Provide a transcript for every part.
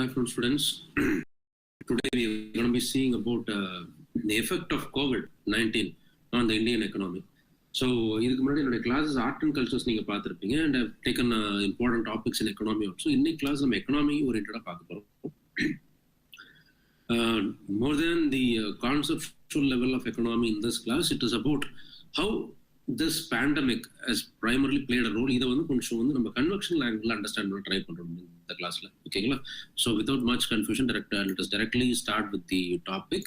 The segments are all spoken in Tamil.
afternoon, students. Today we are going to be seeing about the effect of COVID-19 on the Indian economy. So, இதுக்கு முன்னாடி என்னோட classes art and cultures நீங்க பார்த்திருப்பீங்க, and I've taken important topics in economy also. இன்னைக்கு class நம்ம economy oriented பார்க்க போறோம். More than the conceptual level of economy in this class, it is about how this pandemic has primarily played a role. இதை வந்து கொஞ்சம் வந்து நம்ம கன்வெக்ஷனல் ஆங்கிள் அண்டர்ஸ்டாண்ட் பண்ண ட்ரை பண்றோம் இந்த கிளாஸ்ல, ஓகேங்களா? So without much confusion let us directly start with the topic.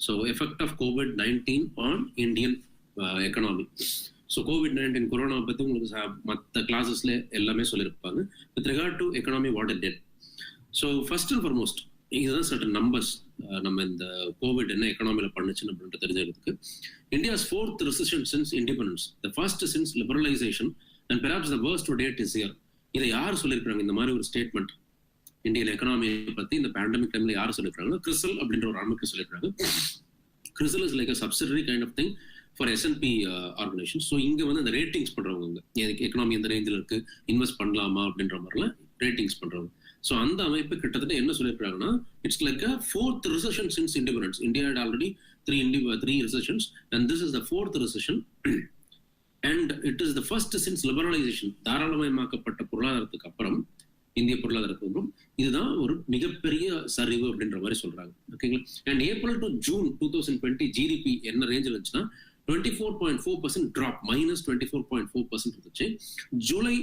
So effect of COVID-19 on Indian economy. So COVID-19 corona பத்தி உங்களுக்கு மற்ற கிளாஸஸ்ல எல்லாமே சொல்லியிருப்பாங்க. With regard to economy, what it did. So first and foremost, இதுதான் certain numbers நம்ம இந்த கோவிட் என்ன எக்கனாமியில பண்ணுச்சுன்னு அப்படின்ட்டு தெரிஞ்சுக்கிறதுக்கு. India's fourth recession since independence, the first since liberalization, and perhaps the worst to date is here. இதை யார் சொல்லியிருக்காங்க? இந்த மாதிரி ஒரு ஸ்டேட்மெண்ட் இந்தியன் எக்கனாமியை பத்தி இந்த பேண்டமிக் டைம்ல யார் சொல்லியிருக்காங்க? கிறிசல் அப்படின்ற ஒரு அமைப்பு சொல்லியிருக்காங்க. Crisil is like a subsidiary kind of thing for S&P organisation. So இங்க வந்து அந்த ரேட்டிங்ஸ் பண்றவங்க, எக்கனாமி எந்த ரேஞ்சில் இருக்கு, இன்வெஸ்ட் பண்ணலாமா அப்படின்ற மாதிரிலாம் ரேட்டிங்ஸ் பண்றவங்க. ஸோ அந்த அமைப்பு கிட்டத்தட்ட என்ன சொல்லியிருக்காங்கன்னா, it's like a fourth recession since independence. India had already three recessions, and this is the fourth recession, and it is the first since liberalization. தாராளமயமாக்கப்பட்ட பொருளாதாரத்துக்கு அப்புறம், இந்திய பொருளாதாரத்துக்கு அப்புறம் இதுதான் ஒரு மிகப்பெரிய சரிவு அப்படின்ற மாதிரி சொல்றாங்க, ஓகேங்களா? And April to June 2020 GDP என்ன ரேஞ்சில் இருந்துச்சுன்னா 24.4% ட்ராப், -24.4% இருந்துச்சு. ஜூலை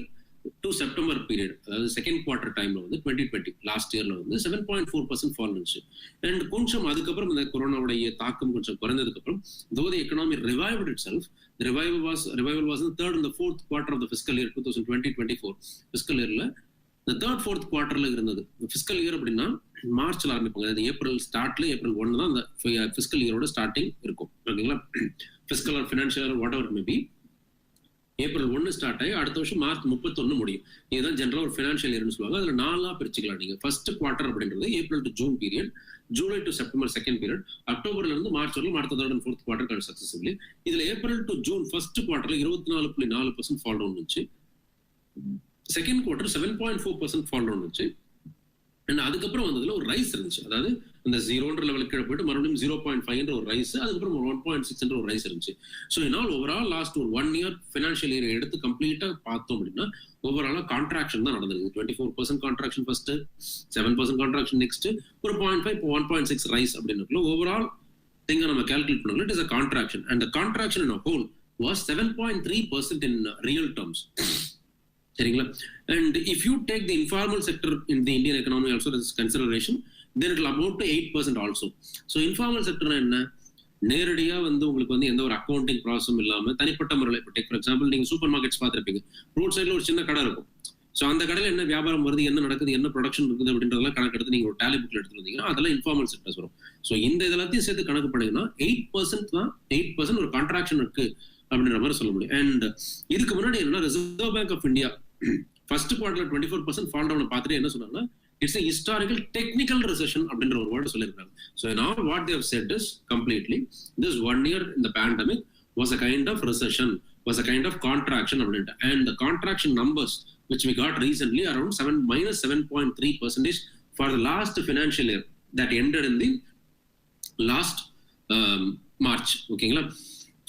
டு செப்டம்பர் பீரியட், அதாவது செகண்ட் குவார்டர் டைம்ல வந்து 2020 லாஸ்ட் இயர்ல வந்து 7.4% ஃபால் இருந்துச்சு. அண்ட் கொஞ்சம் அதுக்கப்புறம் இந்த கொரோனாவுடைய தாக்கம் கொஞ்சம் குறைந்ததுக்கு அப்புறம், though the economy revived itself, the revival was in the third and the fourth quarter of the fiscal year 2020-24 fiscal yearல the third fourth quarterல இருந்தது. ஃபிஸ்கல் இயர் அப்படின்னா மார்ச்ல ஆரம்பிப்பாங்க, அதாவது ஏப்ரல் ஸ்டார்ட்ல, ஏப்ரல் 1 தான் அந்த ஃபிஸ்கல் இயரோட ஸ்டார்டிங் இருக்கும், ஓகேங்களா? Fiscal R financial what ever may be, April 1 start ஆகி அடுத்த வருஷம் மார்ச் 31 முடியும். இதுதான் ஜெனரலா ஒரு ஃபினான்ஷியல் இயர்னு சொல்லுவாங்க. அதுல 4 பிரிச்சுக்கலாம் நீங்க. ஃபர்ஸ்ட் குவார்டர் அப்படின்றது April to June period, July to September second period, அக்டோபர்ல இருந்து மார்ச் வரலும் அடுத்த third and fourth quarter successfully. இதுல ஏப்ரல் டு ஜூன் ஃபர்ஸ்ட் குவார்டர்ல 24.4% ஃபால் டவுன் இருந்துச்சு. செகண்ட் குவார்டர் 7.4% ஃபால் டவுன் இருந்துச்சு. அண்ட் அதுக்கப்புறம் வந்ததுல ஒரு ரைஸ் இருந்துச்சு, அதாவது இந்த 0 லெவலுக்கு கீழே போயிட்டு மறுபடியும் 0.5 ஒரு ரைஸ், அதுக்கப்புறம் 1.6 ஒரு ரைஸ் இருந்துச்சு. ஸோ இதனால் ஓவரால் லாஸ்ட் ஒரு 1 இயர் ஃபினான்ஷியல் இயர் எடுத்து கம்ப்ளீட்டா பார்த்தோம் அப்படின்னா ஓவராலா கான்ட்ராக்ஷன் தான் நடந்திருக்கு. 24% கான்ட்ராக்ஷன் ஃபர்ஸ்ட், 7% கான்ட்ராக்ஷன் நெக்ஸ்ட், ஒரு 0.5 1.6 ரைஸ் அப்படின்னு ஓவரால் திங்க நம்ம கால்குலேட் பண்ணோம்னா it is a contraction, and the contraction in a whole was 7.3% in real terms. சரிங்களா? And if you take the informal sector in the Indian economy also as consideration, then it will amount to 8% also. So informal sector என்ன, நேரடியா வந்து உங்களுக்கு வந்து எந்த ஒரு அக்கௌண்டிங் ப்ராசஸும் இல்லாம தனிப்பட்ட முறையில், இப்போ டேக் ஃபார் எக்ஸாம்பிள் நீங்க சூப்பர் மார்க்கெட்ஸ் பார்த்துருப்பீங்க, ரோட் சைட்ல ஒரு சின்ன கடை இருக்கும். ஸோ அந்த கடையில் என்ன வியாபாரம் வருது, என்ன நடக்குது, என்ன ப்ரொடக்ஷன் இருக்குது அப்படின்றதெல்லாம் கணக்கு நீங்க ஒரு டேலி புக்ல எடுத்துட்டு வந்தீங்கன்னா அதெல்லாம் இன்ஃபார்மல் செக்டர்ஸ் வரும். ஸோ இந்த இதெல்லாத்தையும் சேர்த்து கணக்கு பண்ணீங்கன்னா 8% தான், 8% ஒரு கான்ட்ராக்ஷன் இருக்கு அப்படின்ற மாதிரி சொல்ல முடியும். அண்ட் இதுக்கு முன்னாடி என்னன்னா, Reserve Bank of India first குவார்டர்ல 24% ஃபால் டவுன் பார்த்துட்டு என்ன சொன்னாங்கன்னா, it's a historical technical recession அப்படின்ற ஒரு வேர்டு சொல்லியிருக்காங்க. So now what they have said is completely this 1 year in the pandemic was a kind of recession, was a kind of contraction அப்படின்ட்டு. And the contraction numbers which we got recently around -7.3% for the last financial year that ended in the last March, ஓகேங்களா?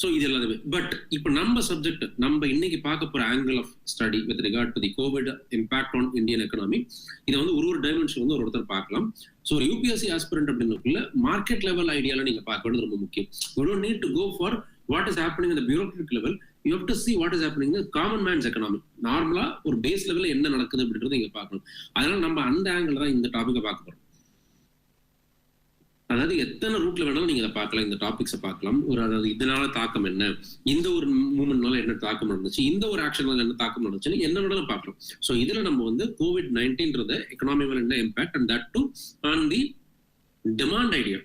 ஸோ இது எல்லாமே. பட் இப்போ நம்ம சப்ஜெக்ட், நம்ம இன்னைக்கு பார்க்க போற angle of study with regard to the COVID impact on Indian economy, இதை வந்து ஒரு டைமென்ஷன் வந்து ஒருத்தர் பார்க்கலாம். ஸோ ஒரு யூபிஎஸ்சி ஆஸ்பிரண்ட் அப்படின்றதுக்குள்ள மார்க்கெட் லெவல் ஐடியால நீங்க பார்க்க வேண்டியது ரொம்ப முக்கியம். You don't need to go for what is happening in the bureaucratic level, you have to see what is happening in common man's economy. நார்மலா ஒரு பேஸ் லெவல்ல என்ன நடக்குது அப்படின்றத இங்க பார்க்கணும். அதனால நம்ம அந்த ஆங்கிள் தான் இந்த டாபிக்கை பார்க்க போறோம். அதாவது எத்தனை ரூட்ல வேணாலும் நீங்க இதை பார்க்கலாம், இந்த டாபிக்ஸை பார்க்கலாம். ஒரு அதாவது இதனால தாக்கம் என்ன, இந்த ஒரு மூவ்மெண்ட்னால என்ன தாக்கம் நடந்துச்சு, இந்த ஒரு ஆக்ஷனால என்ன தாக்கம் நடந்துச்சுன்னு என்ன வேணாலும் பார்க்கலாம். ஸோ இதுல நம்ம வந்து COVID-19 எக்கனாமி மேல என்ன impact, and that to on the demand idea,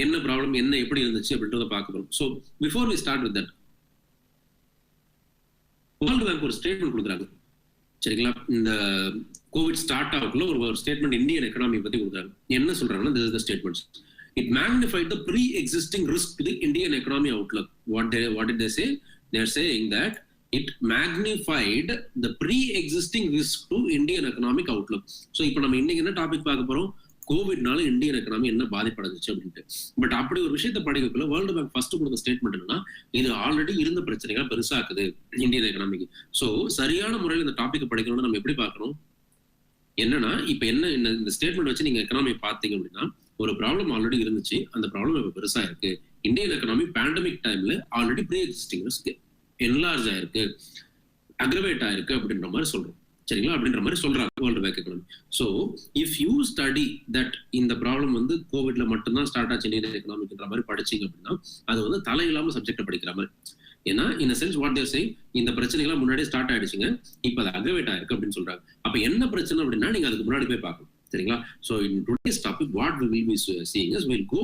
என்ன ப்ராப்ளம், என்ன எப்படி இருந்துச்சு அப்படின்றத பார்க்க போறோம். So before we start with that, world bank ஒரு ஸ்டேட்மெண்ட் கொடுக்குறாங்க, சரிங்களா? இந்த கோவிட் ஸ்டார்ட் ஆகக்குள்ள ஒரு ஸ்டேட்மெண்ட் இந்தியன் எக்கனாமி பத்தி கொடுக்குறாங்க. என்ன சொல்றாங்கன்னா, this is the statements. It magnified the pre-existing risk to the Indian economy outlook. What did they say? They are saying that it magnified the pre-existing risk to Indian economic outlook. So இப்போ நம்ம இன்னைக்கு என்ன டாபிக் பார்க்க போறோம், கோவிட்னால இந்தியன் எக்கனாமி என்ன பாதிப்படைஞ்சிச்சு அப்படின்ட்டு. பட் அப்படி ஒரு விஷயத்தை படிக்கக்குள்ள வேர்ல்டு பேங்க் ஃபர்ஸ்ட் கொடுத்த ஸ்டேட்மெண்ட் என்னன்னா, இது ஆல்ரெடி இருந்த பிரச்சனைகள் பெருசாக்குது இந்தியன் எக்கனாமிக்கு. ஸோ சரியான முறையில் இந்த டாபிக் படிக்கணும்னு நம்ம எப்படி பார்க்கணும் என்னன்னா, இப்ப என்ன இந்த ஸ்டேட்மெண்ட் வச்சு நீங்க எக்கனாமி பார்த்தீங்க அப்படின்னா, ஒரு ப்ராப்ளம் ஆல்ரெடி இருந்துச்சு, அந்த ப்ராப்ளம் இப்ப பெருசா இருக்கு. இந்தியன் எக்கனாமி பேண்டமிக் டைம்ல already pre existing risk enlarge ஆயிருக்கு, அக்ரவேட் ஆயிருக்கு அப்படின்ற மாதிரி சொல்றோம். சரிங்களா? அப்படின்ற மாதிரி சொல்றாங்க world bank economy. So if you study that இந்த ப்ராப்ளம் வந்து கோவிட்ல மட்டும்தான் ஸ்டார்ட் ஆச்சு இந்தியன் எக்கனாமிக்ன்ற மாதிரி படிச்சீங்க அப்படின்னா, அது வந்து தலையில்லாம சப்ஜெக்ட் படிக்கிற மாதிரி. ஏன்னா in sense what they're saying, இந்த பிரச்சனைகள் முன்னாடியே ஸ்டார்ட் ஆயிடுச்சுங்க, இப்ப அது அக்ரவேட் ஆயிருக்கு அப்படின்னு சொல்றாங்க. அப்ப என்ன பிரச்சனை அப்படின்னா நீங்க அதுக்கு முன்னாடி போய் பார்க்கணும். சரிங்களா? So in today's topic what we will be seeing is will go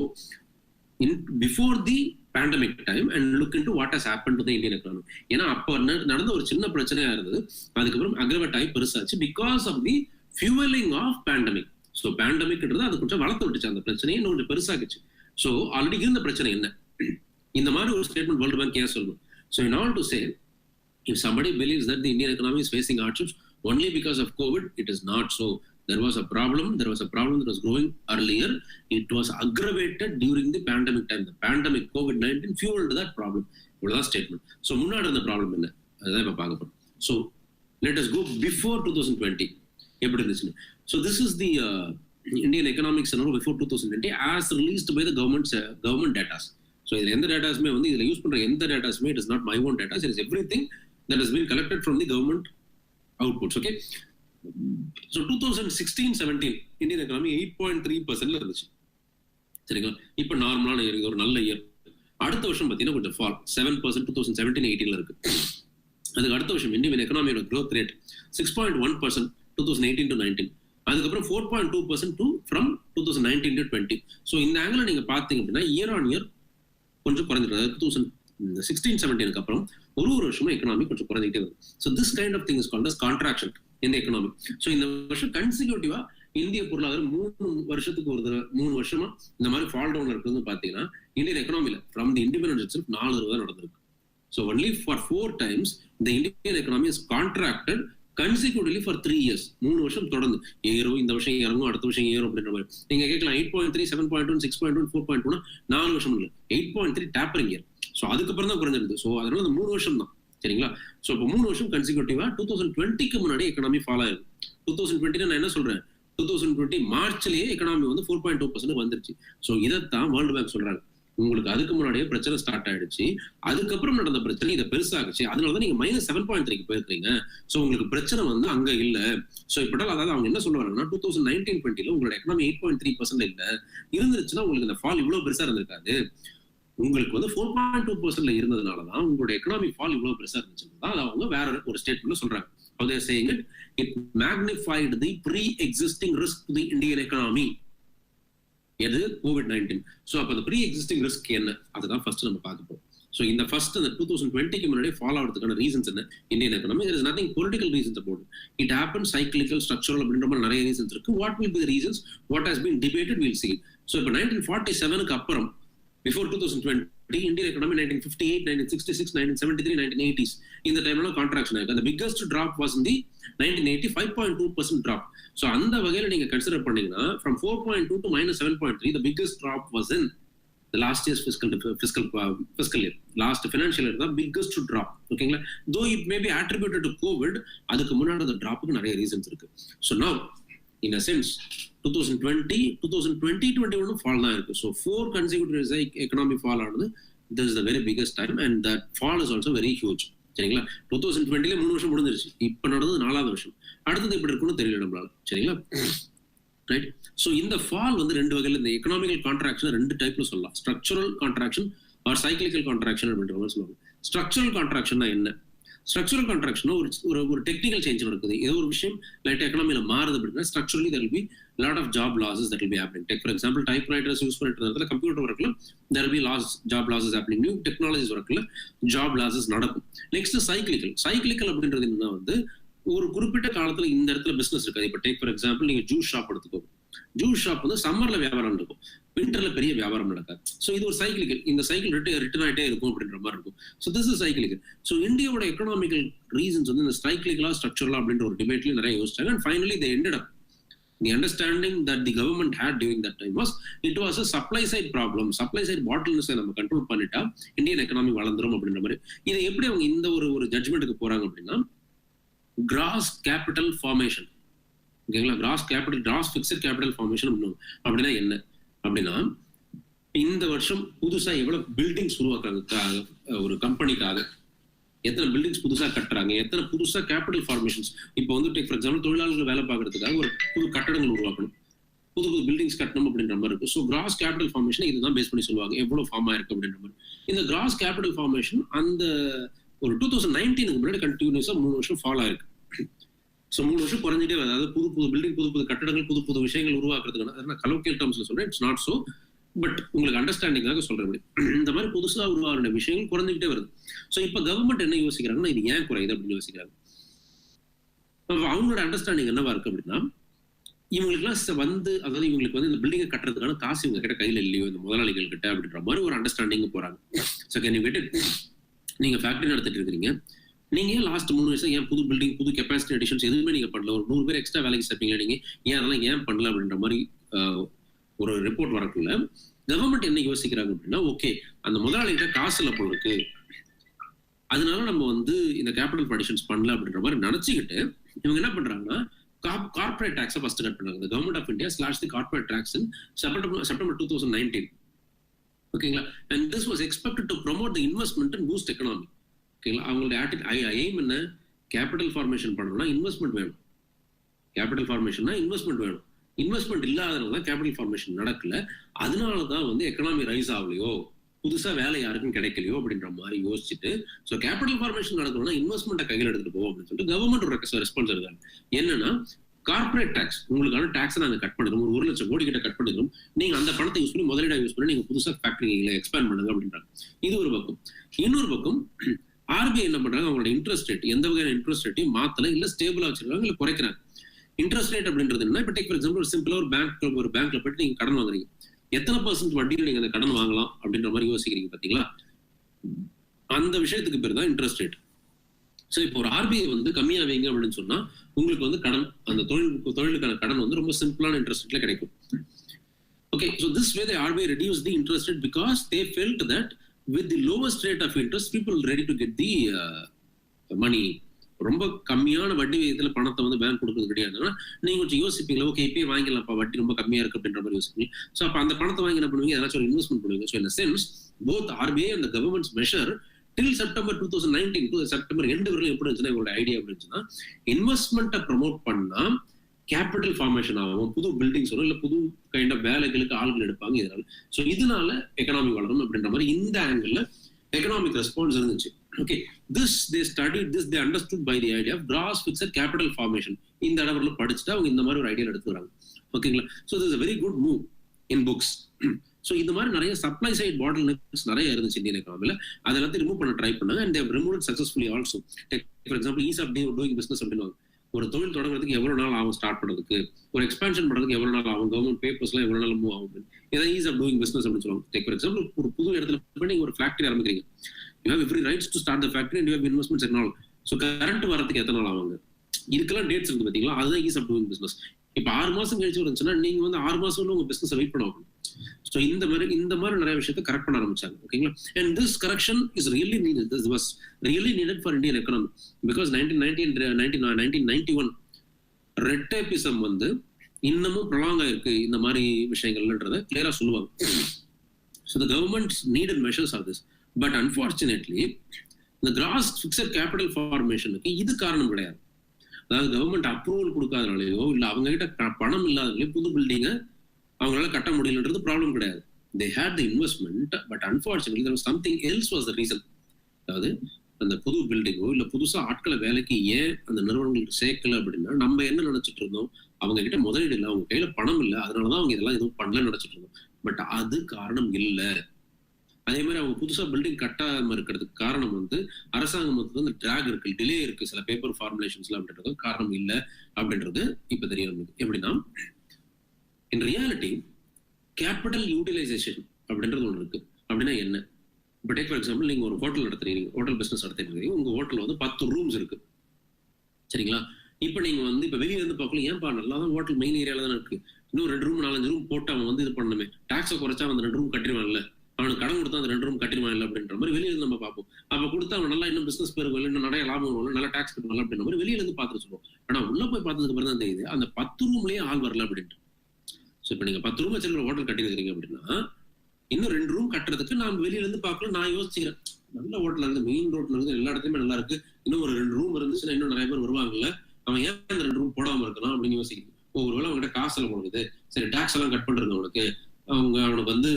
in before the pandemic time and look into what has happened to the Indian economy. ஏன்னா அப்ப நடந்த ஒரு சின்ன பிரச்சனையா இருந்தது, அதுக்கப்புறம் அக்ரவேட் ஆகி பெருசாச்சு because of the fuelling of pandemic. So பேண்டமிக்ன்றது அது கொஞ்சம் வளர்த்து விட்டுச்சு, அந்த பிரச்சனையை இன்னும் கொஞ்சம் பெருசாக்குச்சு. ஸோ ஆல்ரெடி இருந்த பிரச்சனை என்ன, இந்த மாதிரி ஒரு ஸ்டேட்மெண்ட் வேர்ல்டு பேங்க் ஏன் சொல்லணும். So in order to say, if somebody believes that the Indian economy is facing hardships only because of COVID, it is not so. There was a problem that was growing earlier. It was aggravated during the pandemic time. The pandemic COVID-19 fueled that problem. That's statement. So முன்னாடி இருந்த ப்ராப்ளம் என்ன, அதான் இப்ப பார்க்க போறோம். So let us go before 2020. எப்படி இருந்துச்சு? So this is the Indian economic scenario before 2020 as released by the government data. So இதுல எந்த டேட்டாஸ்மே வந்து இதுல யூஸ் பண்ற எந்த டேட்டாஸ்மே it is not my own data. It is everything that has been collected from the government outputs. Okay. So 2016-17 Indian economy 8.3% இருந்துச்சு. சரிங்களா? இப்ப நார்மலான இயர், ஒரு நல்ல இயர். அடுத்த வருஷம் பார்த்தீங்கன்னா கொஞ்சம் ஃபால் 7% 2017-18 இருக்கு. அதுக்கு அடுத்த வருஷம் இந்தியன் எக்கனாமியோட growth rate 6.1% 2018-19. அதுக்கப்புறம் 4.2% from 2019-20. ஸோ இந்த ஆங்கிள் நீங்க பாத்தீங்க அப்படின்னா இயர் ஆன் இயர் கொஞ்சம் குறைஞ்சிருக்கு. 2016-17 அப்புறம் ஒரு வருஷமா எக்கனாமி கொஞ்சம் குறைஞ்சிட்டே வருது. So this kind of thing is called as contraction in the economy. So இந்த வருஷம் கன்சிக்யூட்டிவா இந்திய பொருளாதாரம் 3 வருஷத்துக்கு ஒரு தடவை 3 வருஷமா இந்த மாதிரி ஃபால் டவுன் இருக்குன்னு பாத்தீங்கன்னா இந்தியன் எக்கனாமில ஃப்ரம் தி இண்டிபெண்டன்ஸ் இட்செல்ஃப் 4 தடவை நடந்திருக்கு. So only for 4 times the Indian economy is contracted consecutively for 3 years. 3 வருஷம் தொடர்ந்து ஏறும், இந்த வருஷம் இறங்கும், அடுத்த வருஷம் ஏறும் அப்படின்ற மாதிரி. நீங்க கேட்கலாம் 8.3 7.1 6.1 4.1 4 வருஷம் இல்லை, 8.3 டேப்பரிங் இயர். ஸோ அதுக்கப்புறம் தான் குறைஞ்சிருக்கு. ஸோ அதனால அந்த 3 வருஷம் தான். சரிங்களா? சோ இப்போ 3 வருஷம் கன்சிக்யூட்டிவா 2020க்கு முன்னாடி எக்கனாமி ஃபால் ஆயிருக்கு. 2020 நான் என்ன சொல்றேன், 2020 மார்ச்லயே எக்கனாமி வந்து 4.2% வந்துருச்சு. சோ இதைத்தான் வேர்ல்டு பேங்க் சொல்றாங்க, உங்களுக்கு அதுக்கு முன்னாடியே பிரச்சனை ஸ்டார்ட் ஆயிடுச்சு, அதுக்கப்புறம் நடந்த பிரச்சனை இதை பெருசாகுச்சு, அதனாலதான் நீங்க -7.3க்கு போயிருக்கீங்க. சோ உங்களுக்கு பிரச்சனை வந்து அங்க இல்ல. சோ இப்படால் அதாவது அவங்க என்ன சொல்ல வராங்கன்னா 2019-20ல உங்களோட எக்கனாமி 8.3% இல்ல இருந்துருச்சுன்னா உங்களுக்கு இந்த ஃபால் இவ்வளவு பெருசா இருந்திருக்காது. உங்களுக்கு வந்து 4.2% இருந்ததுனாலதான் உங்களோட எக்கனாமி ஃபால் இவ்வளவு பெருசா இருந்துச்சுதான் அவங்க வேற ஒரு ஸ்டேட்மெண்ட்ல சொல்றாங்க. How they are saying it, it magnified the pre-existing risk to the Indian economy. எது? COVID-19. ஸோ அப்போ அந்த pre-existing risk என்ன, அதுதான் ஃபர்ஸ்ட் நம்ம பார்க்க போறோம். ஸோ இந்த ஃபர்ஸ்ட் அந்த 2020க்கு முன்னாடி ஃபாலோ ஆகிறதுக்கான ரீசன்ஸ் என்ன Indian economy? there is nothing political reasons about it. It happened cyclical, structural அப்படின்ற மாதிரி நிறைய ரீசன்ஸ் இருக்கு. What will be the reasons? What has been debated, we'll see. So இப்போ 1947க்கு அப்புறம் before 2020 Indian economy 1958 1966 1973 1980s இந்த டைம்ல கான்ட்ராக்ஷன் ஆயிருக்கு. the biggest drop was in the 1980 5.2% drop. so அந்த வகையில நீங்க கன்சிடர் பண்ணீங்கன்னா from 4.2 to -7.3 the biggest drop was in the last year's fiscal year, last financial year the biggest drop. ஓகேங்களா? though it may be attributed to COVID, அதுக்கு முன்னாடி அந்த டிராப்புக்கு நிறைய ரீசன்ஸ் இருக்கு. so now in a sense 2020-21 fall தான் இருக்கு. So 4 consecutive years economy fall ஆனது, this is the very biggest time and that fall is also very huge. சரிங்களா? 2020ல 3 வருஷம் முடிஞ்சிருச்சு, இப்ப நடந்தது 4வது வருஷம். அடுத்தது எப்படி இருக்குன்னு தெரியல நம்மளால. சரிங்களா? ரைட். ஸோ இந்த ஃபால் வந்து 2 வகையில, இந்த எக்கனாமிக்கல் கான்ட்ராக்ஷன் 2 டைப்ல சொல்லலாம். Structural contraction or cyclical contraction அப்படின்ற மாதிரி சொல்லுவாங்க. ஸ்ட்ரக்சரல் கான்ட்ராக்ஷன்னா என்ன? ஸ்ட்ரக்சரல் கான்ட்ராக்ஷன் ஒரு டெக்னிக்கல் சேஞ்ச் நடக்குது, ஏதோ ஒரு விஷயம் லைட் எக்கனாமியில மாறுது அப்படின்னா structurally there will be lot of job losses that will be happening. Take for example typewriters use பண்ணிட்டு இருந்ததுல கம்ப்யூட்டர் ஒர்க்ல there will be job losses happening. New technologies ஒர்க்ல job losses நடக்கும். நெக்ஸ்ட் சைக்கிளிக்கல் அப்படின்றது என்னன்னா வந்து ஒரு குறிப்பிட்ட காலத்துல இந்த இடத்துல பிசினஸ் இருக்காது. இப்போ டேக் ஃபார் எக்ஸாம்பிள் நீங்க ஜூஸ் ஷாப் எடுத்துக்கோங்க. ஜூஸ் ஷாப் வந்து சம்மர்ல வியாபாரம் இருக்கும், விண்டர்ல பெரிய வியாபாரம் நடக்காது. ஸோ இது ஒரு சைக்கிளிக்கல். இந்த சைக்கிள் ரிட்டர்ன் ஆகிட்டே இருக்கும் அப்படின்ற மாதிரி இருக்கும். So this is cyclical. So இந்தியாவோட எக்கனாமிக்கல் ரீசன்ஸ் வந்து இந்த சைக்கிளிக்கலா ஸ்ட்ரக்சரலா அப்படின்ற ஒரு டிபேட்லயும் நிறைய யோசிச்சாங்க. And finally they ended up the understanding that the government had during that time was it was a supply side problem. Supply side bottlenecks நம்ம கண்ட்ரோல் பண்ணிட்டா இந்தியன் எக்கனாமி வளர்ந்துரும் அப்படின்ற மாதிரி. இதை எப்படி அவங்க இந்த ஒரு ஜட்ஜ்மெண்ட்டுக்கு போறாங்க அப்படின்னா, கிராஸ் கேபிட்டல் ஃபார்மேஷன், ஓகேங்களா? கிராஸ் ஃபிக்ஸட் கேபிட்டல் ஃபார்மேஷன் அப்படின்னா என்ன அப்படின்னா, இந்த வருஷம் புதுசா எவ்வளவு பில்டிங்ஸ் உருவாக்குறாங்க ஒரு கம்பெனிக்காக, எத்தனை பில்டிங்ஸ் புதுசா கட்டுறாங்க, எத்தனை புதுசா கேபிட்டல் ஃபார்மேஷன்ஸ். இப்போ வந்து டேக் ஃபார் எக்ஸாம்பிள் தொழிலாளர்கள் வேலை பார்க்கறதுக்காக ஒரு புது கட்டடங்கள் உருவாக்கணும், புது பில்டிங்ஸ் கட்டணும் அப்படின்ற மாதிரி இருக்கு. ஸோ கிராஸ் கேபிட்டல் ஃபார்மேஷன் இதுதான் பேஸ் பண்ணி சொல்லுவாங்க எவ்வளவு ஃபார்ம் ஆயிருக்கு அப்படின்ற மாதிரி. இந்த கிராஸ் கேபிட்டல் ஃபார்மேஷன் அந்த ஒரு 2019 முன்னாடி கண்டினியூஸா 3 வருஷம் ஃபாலோ ஆயிருக்கு. ஸோ 3 வருஷம் குறைஞ்சிட்டே வருது. அதாவது புது பில்டிங், புது கட்டடங்கள், புது விஷயங்கள் உருவாக்குறதுக்கான கலோக்கியல் டேர்ம்ஸ்ல சொல்றேன், இட்ஸ் நாட் சோ, பட் உங்களுக்கு அண்டர்ஸ்டாண்டிங்காக சொல்றேன். இந்த மாதிரி புதுசா உருவாகிற விஷயங்கள் குறைஞ்சிக்கிட்டே வருது. ஸோ இப்ப கவர்மெண்ட் என்ன யோசிக்கிறாங்கன்னா, இது ஏன் குறையுது அப்படின்னு யோசிக்கிறாங்க. அவங்களோட அண்டர்ஸ்டாண்டிங் என்னவா இருக்கு அப்படின்னா, இவங்களுக்குலாம் வந்து அதாவது இவங்களுக்கு வந்து இந்த பில்டிங்கை கட்டுறதுக்கான காசு இவங்க கிட்ட கையில இல்லையோ இந்த முதலாளிகள் கிட்ட அப்படின்ற மாதிரி ஒரு அண்டர்ஸ்டாண்டிங் போறாங்க. So can you get it? நீங்க ஃபேக்டரி நடத்திட்டு இருக்கிறீங்க, நீங்க ஏன் லாஸ்ட் 3 வருஷம் ஏன் புது பில்டிங், புது கெப்பாசிட்டி அடிஷன்ஸ் எதுவுமே நீங்க பண்ணல? ஒரு 100 பேர் எக்ஸ்ட்ரா வேலைக்கு சேர்ப்பீங்களா நீங்க, ஏன் அதெல்லாம் ஏன் பண்ணல அப்படின்ற மாதிரி ஒரு ரிப்போர்ட் வரக்குள்ள கவர்மெண்ட் என்ன யோசிக்கிறாங்க அப்படின்னா, ஓகே அந்த முதலாளிகிட்ட காசு இல்ல போல இருக்கு, அதனால நம்ம வந்து இந்த கேபிட்டல் அடிஷன்ஸ் பண்ணல அப்படின்ற மாதிரி நினைச்சுக்கிட்டு இவங்க என்ன பண்றாங்கன்னா, கார்பரேட் டாக்ஸை ஃபர்ஸ்ட் கட் பண்றாங்க. The Government of India slashed the corporate tax in September 2019. ஓகேங்களா? And this was expected to promote the investment and boost economy. ஓகேங்களா? அவங்களோட எய்ம் என்ன? கேபிட்டல் ஃபார்மேஷன் பண்ணணும்னா இன்வெஸ்ட்மெண்ட் வேணும். கேபிட்டல் ஃபார்மேஷன்னா இன்வெஸ்ட்மெண்ட் வேணும். இன்வெஸ்ட்மெண்ட் இல்லாதனால தான் கேபிட்டல் ஃபார்மேஷன் நடக்கல. அதனாலதான் வந்து எக்கனாமி ரைஸ் ஆகலையோ, புதுசா வேலை யாருக்கும் கிடைக்கலையோ அப்படின்ற மாதிரி யோசிச்சுட்டு, ஸோ கேபிட்டல் ஃபார்மேஷன் நடக்கணும்னா இன்வெஸ்ட்மெண்ட்டை கையில் எடுத்துட்டு போவோம் அப்படின்னு சொல்லிட்டு கவர்மெண்ட் ஒரு ரெஸ்பான்ஸ் இருக்காங்க. என்னன்னா, கார்பரேட் டாக்ஸ், உங்களுக்கான டாக்ஸை நாங்கள் கட் பண்ணிடுறோம், ஒரு 1 லட்சம் கோடி கிட்ட கட் பண்ணிடுறோம், நீங்க அந்த பணத்தை யூஸ் பண்ணி முதலீடா யூஸ் பண்ணி நீங்க புதுசா ஃபேக்டரிகளை எக்ஸ்பேண்ட் பண்ணுங்க அப்படின்றாங்க. இது ஒரு பக்கம். இன்னொரு பக்கம் ஆர்பிஐ என்ன பண்றாங்க, அவங்களோட இன்ட்ரெஸ்ட் ரேட் எந்த வகையான இன்ட்ரெஸ்ட் ரேட்டையும் மாத்தல, இல்ல ஸ்டேபிளா வச்சிருக்காங்க, இல்ல குறைக்கிறாங்க. இன்ட்ரெஸ்ட் ரேட் அப்படின்றது என்ன? இப்போ டேக் ஃபார் எக்ஸாம்பிள் ஒரு சிம்பிளா ஒரு பேங்க்ல போயிட்டு நீங்க கடன் வாங்குறீங்க, எத்தனை % வட்டியில் நீங்க அந்த கடன் வாங்கலாம் அப்படின்ற மாதிரி யோசிக்கிறீங்க பாத்தீங்களா? அந்த விஷயத்துக்கு பேர் தான் இன்ட்ரெஸ்ட் ரேட். ஸோ இப்போ ஒரு ஆர்பிஐ வந்து கம்மியா வைங்க அப்படின்னு சொன்னா உங்களுக்கு வந்து கடன், அந்த தொழிலுக்கான கடன் வந்து ரொம்ப சிம்பிளான இன்ட்ரெஸ்ட் ரேட்ல கிடைக்கும். Okay, so this way the RBI reduce the interest rate because they felt that with the lowest rate of interest people ready to get the money. ரொம்ப கம்மியான வட்டி விகிதத்துல பணத்தை வந்து பேங்க் கொடுக்குறது கிடையாதுன்னா நீங்க கொஞ்சம் யோசிப்பீங்களா, ஓகே இப்பயே வாங்கிடலாம்ப்பா, வட்டி ரொம்ப கம்மியா இருக்கு அப்படின்ற மாதிரி யோசிப்பீங்க. ஸோ அப்ப அந்த பணத்தை வாங்கி என்ன பண்ணுவீங்க, ஏதாச்சும் ஒரு இன்வெஸ்ட்மெண்ட் பண்ணுவீங்க. ஸோ இந்த sense both RBI and governments measure till September 2019 September 2 வரையும் எப்படி இருந்துச்சுன்னா இவங்களோட ஐடியா எப்படி இருந்துச்சுன்னா, இன்வெஸ்ட்மெண்ட்டை ப்ரமோட் பண்ணா கேபிட்டல் ஃபார்மேஷன் ஆகும், புது பில்டிங்ஸ் வரும், இல்ல புது கைண்ட் ஆஃப் வேலைகளுக்கு ஆள்கள் எடுப்பாங்க இதனால. ஸோ இதனால எக்கனாமி வளரும் அப்படின்ற மாதிரி இந்த ஆங்கிள் எக்கனாமிக் ரெஸ்பான்ஸ் இருந்துச்சு. Okay, they studied this, they understood by the idea of gross fixed capital formation. இந்த இடத்துல படிச்சுட்டு அவங்க இந்த மாதிரி ஒரு ஐடியா எடுத்துக்கிறாங்க. ஓகேங்களா? So this is a very good move in books. So இந்த மாதிரி நிறைய சப்ளை சைட் பாட்டில்நெக்ஸ் நிறைய இருந்துச்சு இந்தியன் எக்கனாமில. அதெல்லாம் ரிமூவ் பண்ண ட்ரை பண்ணாங்க and they have removed it successfully also. Take for example ease of doing business அப்படினு ஒரு தொழில் தொடங்குறதுக்கு எவ்வளவு நாள் ஆகும் ஸ்டார்ட் பண்றதுக்கு, ஒரு எக்ஸ்பான்ஷன் பண்றதுக்கு எவ்வளவு நாள் ஆகும், கவர்மெண்ட் பேப்பர்ஸ்லாம் எவ்வளவு நாள் மூவ் ஆகும், இதான் ஈஸ் ஆஃப் டூயிங் பிசினஸ் அப்படின்னு சொல்லுவாங்க. டேக் ஃபார் எக்ஸாம்பிள் ஒரு புது இடத்துல போய் நீங்க ஒரு ஃபேக்டரி ஆரம்பிக்கிறீங்க, you have every rights to start the factory and you have investments and all. So current வரதுக்கு எத்தனை நாள் ஆகுங்க, இதுக்கெல்லாம் டேட்ஸ் இருக்கு பாத்தீங்களா, அதுதான் ஈஸ் ஆஃப் டூயிங் பிசினஸ். இப்ப 6 மாசம் கழிச்சு வந்துச்சுன்னா நீங்க வந்து 6 மாசம் உங்க பிசினஸ் வெயிட் பண்ண ஆகணும். ஸோ இந்த மாதிரி நிறைய விஷயத்தை கரெக்ட் பண்ண ஆரம்பிச்சாங்க. ஓகேங்களா? And this correction is really needed. This was really needed for Indian economy because 1991 red tapism வந்து இன்னமும் ப்ரொலாங் ஆயிருக்கு இந்த மாதிரி விஷயங்கள்ன்றத கிளியரா சொல்லுவாங்க. So the government needed measures of this. But unfortunately இந்த கிராஸ் ஃபிக்ஸட் கேபிட்டல் ஃபார்மேஷனுக்கு இது காரணம் கிடையாது. அதாவது கவர்மெண்ட் அப்ரூவல் கொடுக்காதனாலேயோ இல்ல அவங்க கிட்ட பணம் இல்லாதனாலேயோ புது பில்டிங்கை அவங்களால கட்ட முடியலன்றது ப்ராப்ளம் கிடையாது. They had the investment, but unfortunately there was something else was the reason. அதாவது அந்த புது பில்டிங்கோ இல்ல புதுசா ஆட்களை வேலைக்கு ஏன் அந்த நிறுவனங்களுக்கு சேர்க்கல அப்படின்னா நம்ம என்ன நினைச்சிட்டு இருந்தோம், அவங்க கிட்ட முதலீடு இல்லை, அவங்க கையில பணம் இல்லை, அதனாலதான் அவங்க இதெல்லாம் எதுவும் பண்ணலன்னு நினைச்சிட்டு இருந்தோம். பட் அது காரணம் இல்லை. அதே மாதிரி அவங்க புதுசா பில்டிங் கட்டாம இருக்கிறதுக்கு காரணம் வந்து அரசாங்கம் வந்து அந்த டிராக் இருக்கு, டிலே இருக்கு சில பேப்பர் ஃபார்முலேஷன்ஸ்ல அப்படின்றது காரணம் இல்லை அப்படின்றது இப்ப தெரியும். எப்படின்னா in reality கேபிட்டல் யூட்டிலைசேஷன் அப்படின்றது ஒன்று இருக்கு. அப்படின்னா என்ன? இப்போ டேக் ஃபார் எக்ஸாம்பிள், நீங்க ஒரு ஹோட்டல் நடத்துறீங்க, ஹோட்டல் பிசினஸ் நடத்திட்டு உங்க ஹோட்டல்ல வந்து 10 ரூம்ஸ் இருக்கு, சரிங்களா? இப்போ நீங்க வந்து இப்போ வெளியில இருந்து பார்க்கல, ஏன்பா நல்லா தான் ஹோட்டல் மெயின் ஏரியால தான் இருக்கு, இன்னும் 2 ரூம் 4-5 ரூம் போட்டு அவன் வந்து இது பண்ணணுமே, டாக்ஸை குறைச்சா அந்த 2 ரூம் கட்டிடுவான்ல, அவனுக்கு கடன் கொடுத்தா அந்த 2 ரூம் கட்டிடுவான் இல்லை அப்படின்ற மாதிரி வெளியில இருந்து நம்ம பார்ப்போம். அப்ப கொடுத்தா அவன் நல்லா இன்னும் பிசினஸ் பேருக்கு இன்னும் நிறைய லாபம் வரும், நல்லா டாக்ஸ் கட்டுவாங்க அப்படின்ற மாதிரி வெளியில இருந்து பார்த்துட்டு சொல்லுவோம். ஆனா உள்ள போய் பார்த்ததுக்கு அப்புறம் தான் தெரியுது அந்த 10 ரூம்லயே ஆள் வரல அப்படின்ட்டு. ஸோ இப்போ நீங்க 10 ரூம் வச்சிருக்கிற ஹோட்டல் கட்டிருக்கீங்க அப்படின்னா, இன்னும் 2 ரூம் கட்டுறதுக்கு நான் வெளியில இருந்து பார்க்கல, நான் யோசிக்கிறேன், நல்ல ஹோட்டல் இருந்து மெயின் ரோட்ல இருந்து எல்லா இடத்துலயுமே நல்லா இருக்கு, இன்னும் ஒரு 2 ரூம் இருந்துச்சுன்னா இன்னும் நிறைய பேர் வருவாங்கல்ல, அவன் ஏன் அந்த 2 ரூம் போடாம இருக்கலாம் அப்படின்னு யோசிக்கிறேன். ஒருவேளை அவங்ககிட்ட காசு எல்லாம் கொடுக்குது, சரி டாக்ஸ் எல்லாம் கட் பண்றது அவனுக்கு, அவனுக்கு வந்து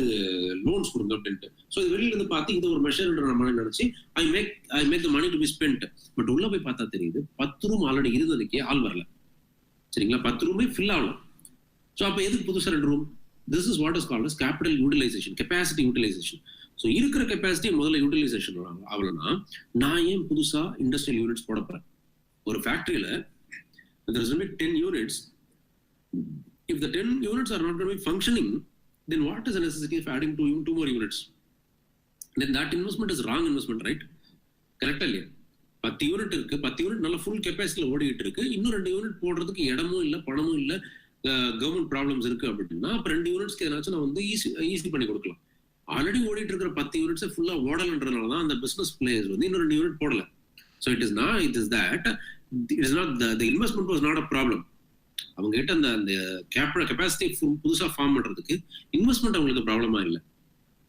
லோன்ஸ் கொடுங்க அப்படின்ட்டு. ஸோ இது வெளியில இருந்து பார்த்து இது ஒரு மெஷர்ன்ற நம்ம நினைச்சு I make the money to be spent. But உள்ள போய் பார்த்தா தெரியுது 10 ரூம் ஆல்ரெடி இருந்ததுக்கே ஆள் வரல, சரிங்களா? 10 ரூமே ஃபில் ஆகலாம். ஸோ அப்போ எதுக்கு புதுசா 2 room? This is what is called as capital utilization, capacity utilization. So இருக்கிற கெப்பாசிட்டி முதல்ல யூட்டிலைசேஷன் ஆகலன்னா நான் ஏன் புதுசா இண்டஸ்ட்ரியல் யூனிட்ஸ் போட போறேன்? ஒரு ஃபேக்டரியில there is only 10 units. If the 10 units are not going to be functioning, then what is the necessity of adding 2 more units? Then that investment is wrong investment, right? Correct இல்லையா? 10 யூனிட் இருக்கு, 10 யூனிட் நல்ல ஃபுல் கெப்பாசிட்டியில ஓடிட்டு இருக்கு, இன்னும் 2 யூனிட் போடுறதுக்கு இடமும் இல்லை, பணமும் இல்லை, கவர்மெண்ட் ப்ராப்ளம்ஸ் இருக்கு அப்படின்னா அப்ப 2 யூனிட்ஸ்க்கு ஏதாச்சும் நான் வந்து ஈஸி பண்ணி கொடுக்கலாம். ஆல்ரெடி ஓடிட்டு இருக்கிற 10 யூனிட்ஸ் ஃபுல்லா ஓடலன்றதுனால தான் அந்த பிசினஸ் பிளேயர்ஸ் வந்து இன்னும் 2 யூனிட் போடல. So it is that it is not the investment was not a problem. அவங்க கிட்ட அந்த கெப்பாசிட்டி புதுசா ஃபார்ம் பண்றதுக்கு இன்வெஸ்ட்மெண்ட் அவங்களுக்கு ப்ராப்ளமா இல்லை.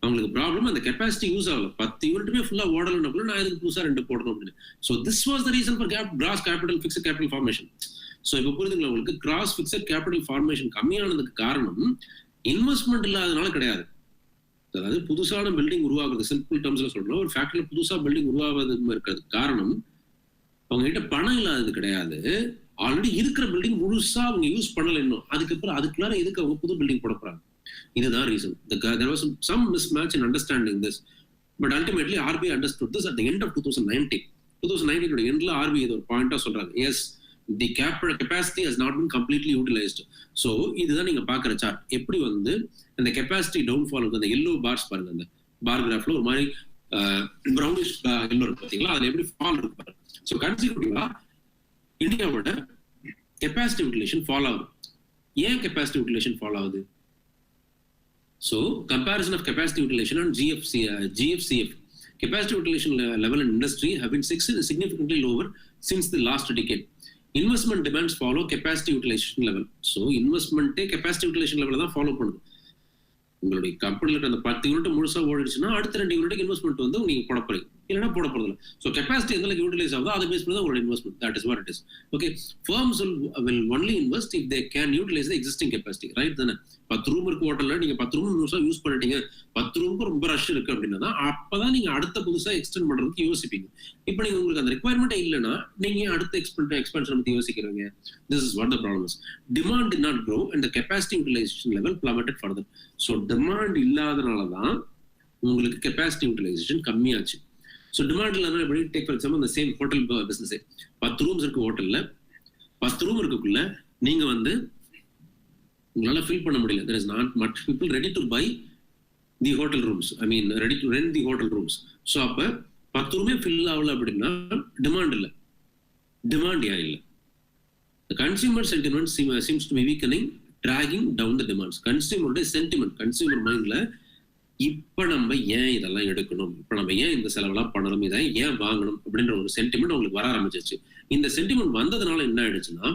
அவங்களுக்கு ப்ராப்ளம் அந்த கெப்பாசிட்டி யூஸ் ஆகல, 10 யூனிட்டுமே ஃபுல்லா ஓடலன்னா நான் இதுக்கு புதுசா 2 போடணும் அப்படின்னு. So this was the reason for cross capital fixed capital formation. So இப்போ புரியுதுங்களா உங்களுக்கு? கிராஸ் ஃபிக்ஸட் கேபிட்டல் ஃபார்மேஷன் கம்மியானதுக்கு காரணம் இன்வெஸ்ட்மெண்ட் இல்லாதனால கிடையாது. அதாவது புதுசான பில்டிங் உருவாக்குறது, சிம்பிள் டேர்ம்ஸ்ல சொல்றோம், ஒரு ஃபேக்டரியில புதுசா பில்டிங் உருவாகுறதுக்கு இருக்கிறதுக்கு காரணம் அவங்க கிட்ட பணம் இல்லாதது கிடையாது, ஆல்ரெடி இருக்கிற பில்டிங் முழுசா அவங்க யூஸ் பண்ணல இன்னும், அதுக்கப்புறம் அதுக்குள்ளார எதுக்கு அவங்க புது பில்டிங் போட போறாங்க? இதுதான் reason. There was some mismatch in understanding this, but ultimately RBI understood this at the end of 2019 எண்ட்ல RBI இது ஒரு பாயிண்டா சொல்றாங்க, yes the capacity has not been completely utilized. So இதுதான் நீங்க பாக்குற சார்ட். எப்படி வந்து அந்த கெப்பாசிட்டி டவுன் ஃபால் அந்த yellow bars பாருங்க, அந்த பார் கிராஃப்ல ஒரு மாதிரி brownish yellow இருக்கு பாத்தீங்களா, அதுல எப்படி ஃபால் இருக்கு பாருங்க. ஸோ கன்சிக்யூட்டிவா இந்தியாவோட கெப்பாசிட்டி யூட்டிலைசேஷன் ஃபால் ஆகுது. ஏன் கெப்பாசிட்டி யூட்டிலைசேஷன் ஃபால் ஆகுது? So comparison of capacity utilization and GFCF capacity utilization level in industry have been significantly lower since the last decade. Investment demands follow capacity utilization level. So investment capacity utilization level தான் ஃபாலோ பண்ணுது. உங்களுடைய கம்பெனில அந்த 10 யூனிட் முழுசா ஓடிடுச்சுன்னா அடுத்த 2 யூனிட்டுக்கு இன்வெஸ்ட்மெண்ட் வந்து நீங்க போட போறீங்க, இல்லைன்னா போட போறதில்ல. ஸோ கெப்பாசிட்டி எந்த அளவுக்கு யூட்டிலைஸ் ஆகுதோ அதை பேஸ் பண்ணி தான் உங்களோட investment. That is what it is. Okay, firms will only invest if they can utilize the existing capacity, right தானே? 10 ரூம் இருக்கு ஹோட்டல்ல, நீங்க 10 ரூம் முழுசா யூஸ் பண்ணிட்டீங்க, 10 ரூமுக்கு ரொம்ப ரஷ் இருக்கு அப்படின்னா அப்பதான் நீங்க அடுத்த புதுசா எக்ஸ்டெண்ட் பண்றதுக்கு யோசிப்பீங்க. இப்போ நீங்க உங்களுக்கு அந்த ரெக்யர்மெண்ட் இல்லைன்னா நீங்க அடுத்த எக்ஸ்பென்ஷன் பத்தி யோசிக்கிறீங்க. This is what the problem is. Demand did not grow and the capacity utilization level plummeted further. So demand இல்லாதனால தான் உங்களுக்கு கெப்பாசிட்டி யூட்டிலைசேஷன் கம்மியாச்சு. ஸோ டிமாண்ட் இல்லாத எப்படி டேக் ஃபார் எக்ஸாம்பிள் அந்த சேம் ஹோட்டல் பிசினஸே 10 ரூம்ஸ் இருக்கு ஹோட்டல்ல, 10 ரூம் இருக்குள்ள நீங்க வந்து உங்களால ஃபில் பண்ண முடியல. there is not much people ready to buy the hotel rooms, I mean ready to rent the hotel rooms. So அப்ப 10 ரூமே ஃபில் ஆகல அப்படின்னா டிமாண்ட் இல்லை. டிமாண்ட் ஏன் இல்லை? The consumer sentiment seems to be weakening, dragging down the demands. கன்சியூமருடைய சென்டிமெண்ட், கன்சியூமர் மைண்ட்ல இப்ப நம்ம ஏன் இதெல்லாம் எடுக்கணும், இப்ப நம்ம ஏன் இந்த செலவெல்லாம் பண்ணணும், இதை ஏன் வாங்கணும் அப்படின்ற ஒரு சென்டிமெண்ட் அவங்களுக்கு வர ஆரம்பிச்சிருச்சு. இந்த சென்டிமெண்ட் வந்ததுனால என்ன ஆயிடுச்சுன்னா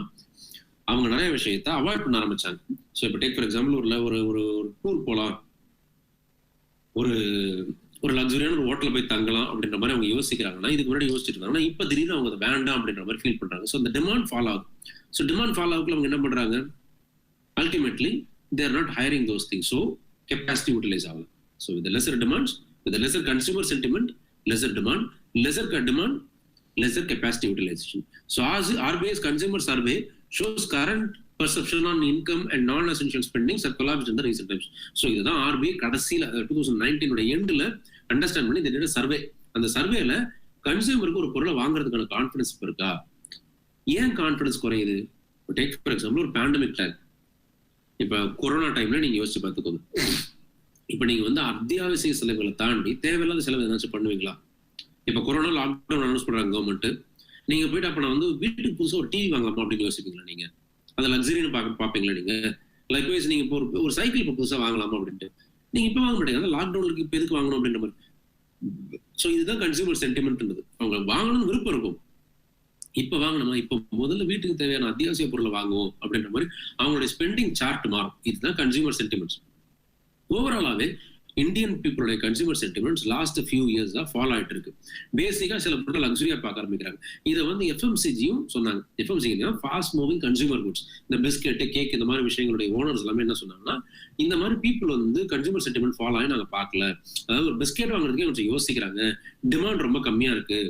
அவங்க நிறைய விஷயத்த அவாய்ட் பண்ண ஆரம்பிச்சாங்க. ஸோ இப்போ டேக் ஃபார் எக்ஸாம்பிள் ஒரு டூர் போகலாம், ஒரு லக்ஸரியான ஒரு ஹோட்டலில் போய் தங்கலாம் அப்படின்ற மாதிரி அவங்க யோசிக்கிறாங்கன்னா, இதுக்கு முன்னாடி யோசிச்சுட்டு இருந்தாங்கன்னா இப்போ திடீர்னு அவங்க அதை வேண்டாம் அப்படின்ற மாதிரி ஃபீல் பண்றாங்க. ஸோ அந்த டிமாண்ட் ஃபால் ஆகுது. ஸோ டிமாண்ட் ஃபால் ஆகுதுல அவங்க என்ன பண்றாங்க? Ultimately they are not hiring those things. So capacity utilize ஆகல. So with the lesser demands, with the lesser consumer sentiment, lesser demand, lesser capacity utilization. So RBI's consumer survey shows current perception on income and non-essential spendings have collapsed in the recent times. So இதுதான் RBI கடைசியில 2019 உடைய எண்ட்ல அண்டர்ஸ்டாண்ட் பண்ணி இந்த சர்வே. அந்த சர்வேல கன்சியூமருக்கு ஒரு பொருளை வாங்குறதுக்கான கான்ஃபிடன்ஸ் இருக்கா? ஏன் கான்ஃபிடன்ஸ் குறையுது? டேக் ஃபார் எக்ஸாம்பிள் ஒரு பேண்டமிக் டைம், இப்ப கொரோனா டைம்ல நீங்க யோசிச்சு பார்த்துக்கோங்க. இப்ப நீங்க வந்து அத்தியாவசிய செலவுகளை தாண்டி தேவையில்லாத செலவு ஏதாச்சும் பண்ணுவீங்களா? இப்ப கொரோனா லாக்டவுன் அனௌன்ஸ் பண்றாங்க கவர்மெண்ட். நீங்க போயிட்டு அப்ப நான் வந்து வீட்டுக்கு புதுசா ஒரு டிவி வாங்கலாமா அப்படின்னு யோசிப்பீங்களா? நீங்க அதை லக்ஸரின்னு பாப்பீங்களா? நீங்க லைக்வைஸ் நீங்க இப்போ ஒரு சைக்கிள் இப்போ புதுசா வாங்கலாமா அப்படின்ட்டு நீங்க இப்ப வாங்க மாட்டீங்க. அதான் லாக்டவுனுக்கு இப்ப எதுக்கு வாங்கணும் அப்படின்ற மாதிரி. ஸோ இதுதான் கன்சியூமர் சென்டிமெண்ட்ன்றது. அவங்க வாங்கணும்னு விருப்பம் இருக்கும். இப்ப வாங்கணுமா, இப்ப முதல்ல வீட்டுக்கு தேவையான அத்தியாவசிய பொருளை வாங்குவோம் அப்படின்ற மாதிரி அவங்களுடைய ஸ்பெண்டிங் சார்ட் மாறும். இதுதான் கன்சியூமர் சென்டிமெண்ட்ஸ். ஓவராலாவே இந்தியன் பீப்புளுடைய கன்சியூமர் சென்டிமெண்ட்ஸ் லாஸ்ட் ஃபியூ இயர்ஸா ஃபாலோ ஆயிட்டு இருக்கு. பேசிக்கா சில பொருட்கள் லக்ஸரியா பார்க்க ஆரம்பிக்கிறாங்க. இதை வந்து எஃப்எம்சிஜியும் சொன்னாங்க. FMCG fast moving consumer goods, இந்த பிஸ்கெட், கேக், இந்த மாதிரி விஷயங்களுடைய ஓனர்ஸ் எல்லாமே என்ன சொன்னாங்கன்னா, இந்த மாதிரி பீப்புள் வந்து கன்சியூமர் சென்டிமெண்ட் ஃபாலோ ஆகி நாங்க பார்க்கல. அதாவது ஒரு பிஸ்கெட் வாங்குறதுக்கே கொஞ்சம் யோசிக்கிறாங்க. டிமாண்ட் ரொம்ப கம்மியா இருக்கு,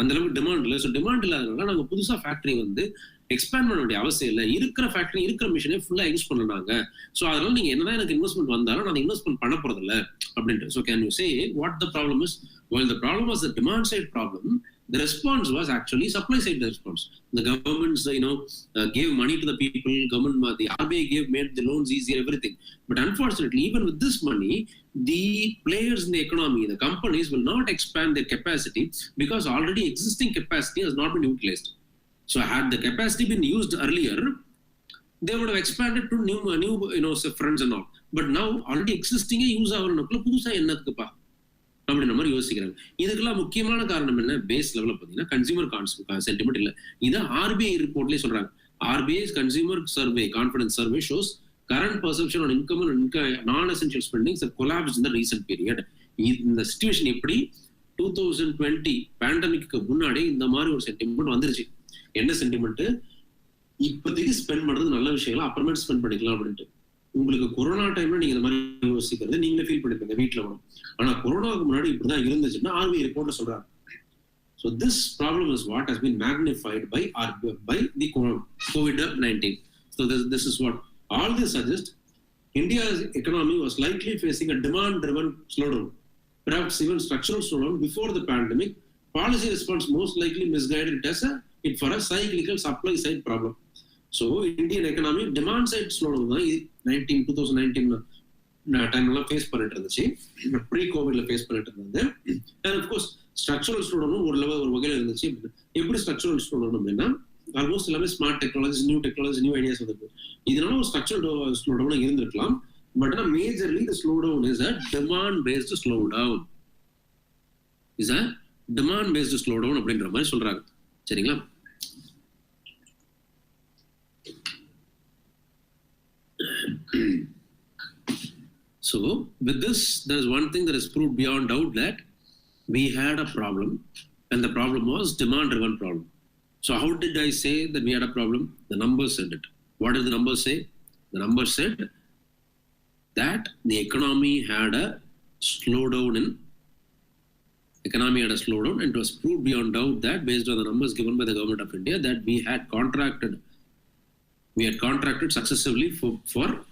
அந்த அளவுக்கு டிமாண்ட் இல்லை. ஸோ டிமாண்ட் இல்லாதனால நாங்க புதுசா ஃபேக்டரி வந்து எக்ஸ்பேண்ட் பண்ண வேண்டிய அவசியம் இல்லை. இருக்கிற ஃபேக்டரி, இருக்கிற மிஷினே ஃபுல்லா யூஸ் பண்ணாங்க. ஸோ அதனால நீங்க என்னதான் எனக்கு இன்வெஸ்ட்மெண்ட் வந்தாலும் நான் இன்வெஸ்ட்மெண்ட் பண்ண போறது இல்லை அப்படின்ட்டு. So can you say what the problem is? While the problem was the demand side problem, the response was actually supply side response. The governments, gave money to the people. The RBI made the loans easier, everything. But unfortunately, even with this money, the players in the economy, the companies will not expand their capacity because already existing capacity has not been utilized. So had the capacity been used earlier, they would have expanded to new fronts and all. But now already existing use ஆகறதுக்குள்ள புதுசா என்னத்துக்குப்பா அப்படின்ற மாதிரி யோசிக்கிறாங்க. இதுக்கெல்லாம் முக்கியமான காரணம் என்ன? பேஸ் லெவலில் பார்த்தீங்கன்னா கன்சியூமர் சென்டிமெண்ட் இல்லை. இதை ஆர்பிஐ ரிப்போர்ட்லேயே சொல்றாங்க. RBI's consumer survey, confidence survey shows current perception on income and non-essential spendings have collapsed in the recent period. இந்த சிச்சுவேஷன் எப்படி 2020 பேண்டமிக்கு முன்னாடி இந்த மாதிரி ஒரு சென்டிமெண்ட் வந்துருச்சு. என்ன சென்டிமெண்ட்? இப்போதைக்கு ஸ்பெண்ட் பண்றது நல்ல விஷயங்களா, அப்புறமேட்டு ஸ்பெண்ட் பண்ணிக்கலாம் அப்படின்ட்டு. உங்களுக்கு கொரோனா டைம்ல நீங்க இந்த மாதிரி யோசிக்கிறது நீங்களே ஃபீல் பண்ணிருப்பீங்க வீட்டுல வரும். ஆனா கொரோனாவுக்கு முன்னாடி இப்படிதான் இருந்துச்சுன்னா RBI ரிப்போர்ட்ல சொல்றாங்க. So this problem is what has been magnified by the COVID-19. So this is what all this suggests. India's economy was likely facing a demand-driven slowdown, perhaps even structural slowdown before the pandemic. Policy response most likely misguided it as for a cyclical supply side problem. So Indian economy demand side slowdown தான் 2019 டைம்லாம் ஃபேஸ் பண்ணிட்டு இருந்துச்சு. ப்ரீ கோவிட்ல ஃபேஸ் பண்ணிட்டு இருந்தது. அண்ட் ஆஃப்கோர்ஸ் ஸ்ட்ரக்சரல் ஸ்லோடவுனும் ஒரு வகையில் இருந்துச்சு. எப்படி ஸ்ட்ரக்சரல் ஸ்லோடவுன் அப்படின்னா ஆல்மோஸ்ட் எல்லாமே ஸ்மார்ட் டெக்னாலஜிஸ், நியூ ஐடியாஸ் வந்து இதனால ஒரு ஸ்ட்ரக்சரல் ஸ்லோடவுன் இருந்திருக்கலாம். பட் ஆனால் majorly the slowdown is a demand based slowdown. Is a demand based slowdown அப்படின்ற மாதிரி சொல்றாங்க. சரிங்களா? So with this, there is one thing that is proved beyond doubt, that we had a problem, and the problem was demand-driven problem. So how did I say that we had a problem? The numbers said it. What did the numbers say? The numbers said that the economy had a slowdown, and it was proved beyond doubt that, based on the numbers given by the government of India, that we had contracted successively for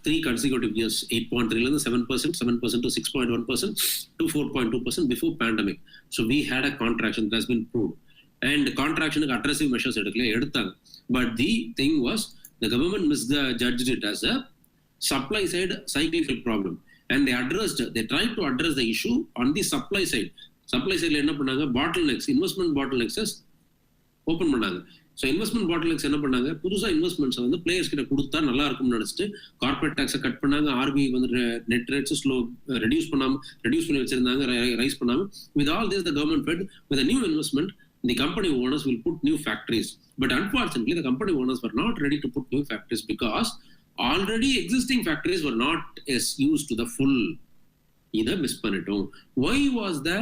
3 consecutive years, 8.3 to 7%, 7% to 6.1% to 4.2% before pandemic. So we had a contraction that has been proved. And contraction aggressive measures edutanga. But the thing was, the government misjudged it as a supply side cyclical problem. And they tried to address the issue on the supply side. Supply side enna pannanga, bottlenecks, investment bottlenecks open பண்ணாங்க. ஸோ இன்வெஸ்ட்மெண்ட் பாட்டிலுக்கு என்ன பண்ணாங்க? புதுசாக இன்வெஸ்ட்மெண்ட்ஸை வந்து பிளேயர்ஸ் கிட்ட கொடுத்தா நல்லா இருக்கும்னு நினைச்சிட்டு கார்பரேட் டாக்ஸை கட் பண்ணாங்க. RBI வந்து நெட் ரேட்ஸ் ரெடியூஸ் பண்ணி வச்சிருந்தாங்க, ரைஸ் பண்ணாங்க. With all this the government fed with new investment the company owners will put new factories. But unfortunately, the company owners were not ready to put new factories because already existing factories were not as used to the full. இதை மிஸ் பண்ணிட்டோம். Why was the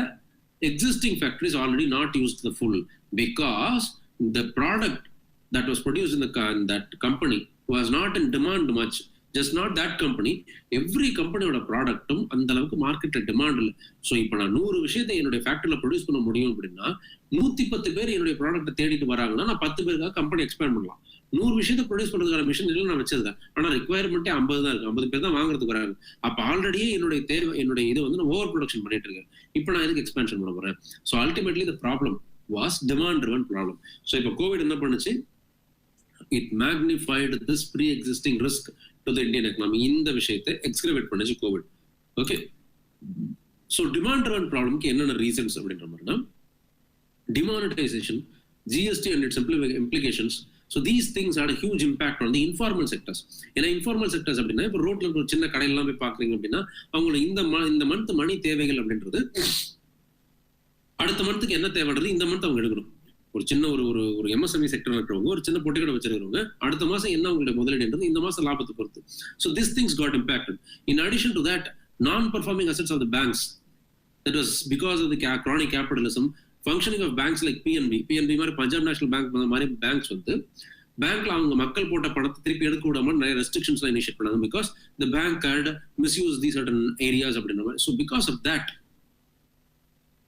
existing factories already not used to the full? Because the product that was produced in that company was not in demand much. Just not that company, every company-ஓட ப்ராடக்ட்டும் அந்த அளவுக்கு மார்க்கெட்ல டிமாண்ட் இல்லை. ஸோ இப்போ நான் 100 விஷயத்தை என்னுடைய ஃபேக்டரியில ப்ரொடியூஸ் பண்ண முடியும் அப்படின்னா 110 பேர் என்னுடைய ப்ராடக்ட்டை தேடிட்டு வராங்கன்னா நான் 10 பேருக்காக கம்பெனி எக்ஸ்பேண்ட் பண்ணலாம். 100 விஷயத்தை ப்ரொடியூஸ் பண்றதுக்கான மிஷின் எல்லாம் நான் வச்சிருக்கேன். ஆனால் ரெக்வயர்மெண்ட்டே 50 தான் இருக்கு. 50 பேர் தான் வாங்குறதுக்கு வராங்க. அப்போ ஆல்ரெடியே என்னுடைய இது வந்து நான் ஓவர் ப்ரொடக்ஷன் பண்ணிட்டு இருக்கேன். இப்போ நான் எதுக்கு எக்ஸ்பேன்ஷன் பண்ண போறேன்? So ultimately the problem was demand-driven problem. So இப்போ கோவிட் என்ன பண்ணுச்சு? It magnified this pre-existing risk to the Indian economy. இந்த விஷயத்தை எக்ஸ்கிரிவேட் பண்ணிச்சு கோவிட். ஓகே, ஸோ டிமாண்ட் ட்ரிவன் ப்ராப்ளம்க்கு என்னென்ன ரீசன்ஸ் அப்படின்ற மாதிரினா demonetization, GST and its implications. So these things had a huge impact on the informal sectors. ஏன்னா இன்ஃபார்மல் செக்டர்ஸ் அப்படின்னா இப்போ ரோட்ல இருக்கிற சின்ன கடையெல்லாம் போய் பாக்குறீங்க அப்படின்னா அவங்களுக்கு இந்த மந்த் மணி தேவைகள் அப்படின்றது அடுத்த மந்த்துக்கு என்ன தேவைன்றது இந்த மந்த் அவங்க எடுக்கணும். ஒரு சின்ன ஒரு MSME செக்டர் இருக்கிறவங்க, ஒரு சின்ன பொட்டி கடை வச்சிருக்கிறவங்க அடுத்த மாசம் என்ன அவங்களுடைய முதலீடுன்றது இந்த மாசம் லாபத்தை பொறுத்து. So these things got impacted. In addition to that, non-performing assets of the banks, that was because of the chronic capitalism, functioning of banks like PNB மாதிரி பஞ்சாப் நேஷனல் பேங்க் மாதிரி பேங்க்ஸ் வந்து பேங்க்ல அவங்க மக்கள் போட்ட பணத்தை திருப்பி எடுக்க விடாம நிறைய ரெஸ்ட்ரிக்ஷன்ஸ் இனிஷியேட் பண்ணாங்க. Because the bank had misuse the certain areas அப்படின்ற மாதிரி. So because of that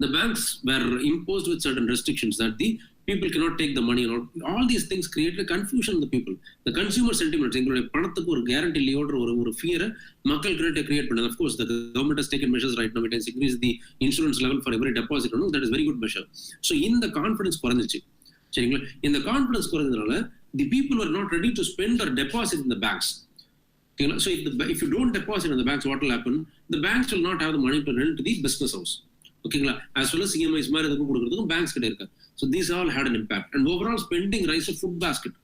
the banks were imposed with certain restrictions that the people cannot take the money. All these things created a confusion in the people. The consumer sentiments, எங்களுடைய பணத்துக்கு ஒரு கேரண்டி இல்லையோட ஒரு ஃபியரை மக்கள் கிரியேட் பண்ணது. Of course, the government has taken measures right now. It has increased the insurance level for every deposit. That is very good measure. So இந்த கான்ஃபிடன்ஸ் குறைஞ்சிச்சு. சரிங்களா? இந்த confidence குறைஞ்சதுனால the people were not ready to spend or deposit in the banks. So if you don't deposit in the banks, what will happen? The banks will not have the money to rent the business house. ஓகேங்களா? as well as EMIs மாதிரி எதுக்கும் கொடுக்கறதுக்கும் பேங்க்ஸ் கிட்ட இருக்கு. So these all had an impact. And overall spending rise of food basket.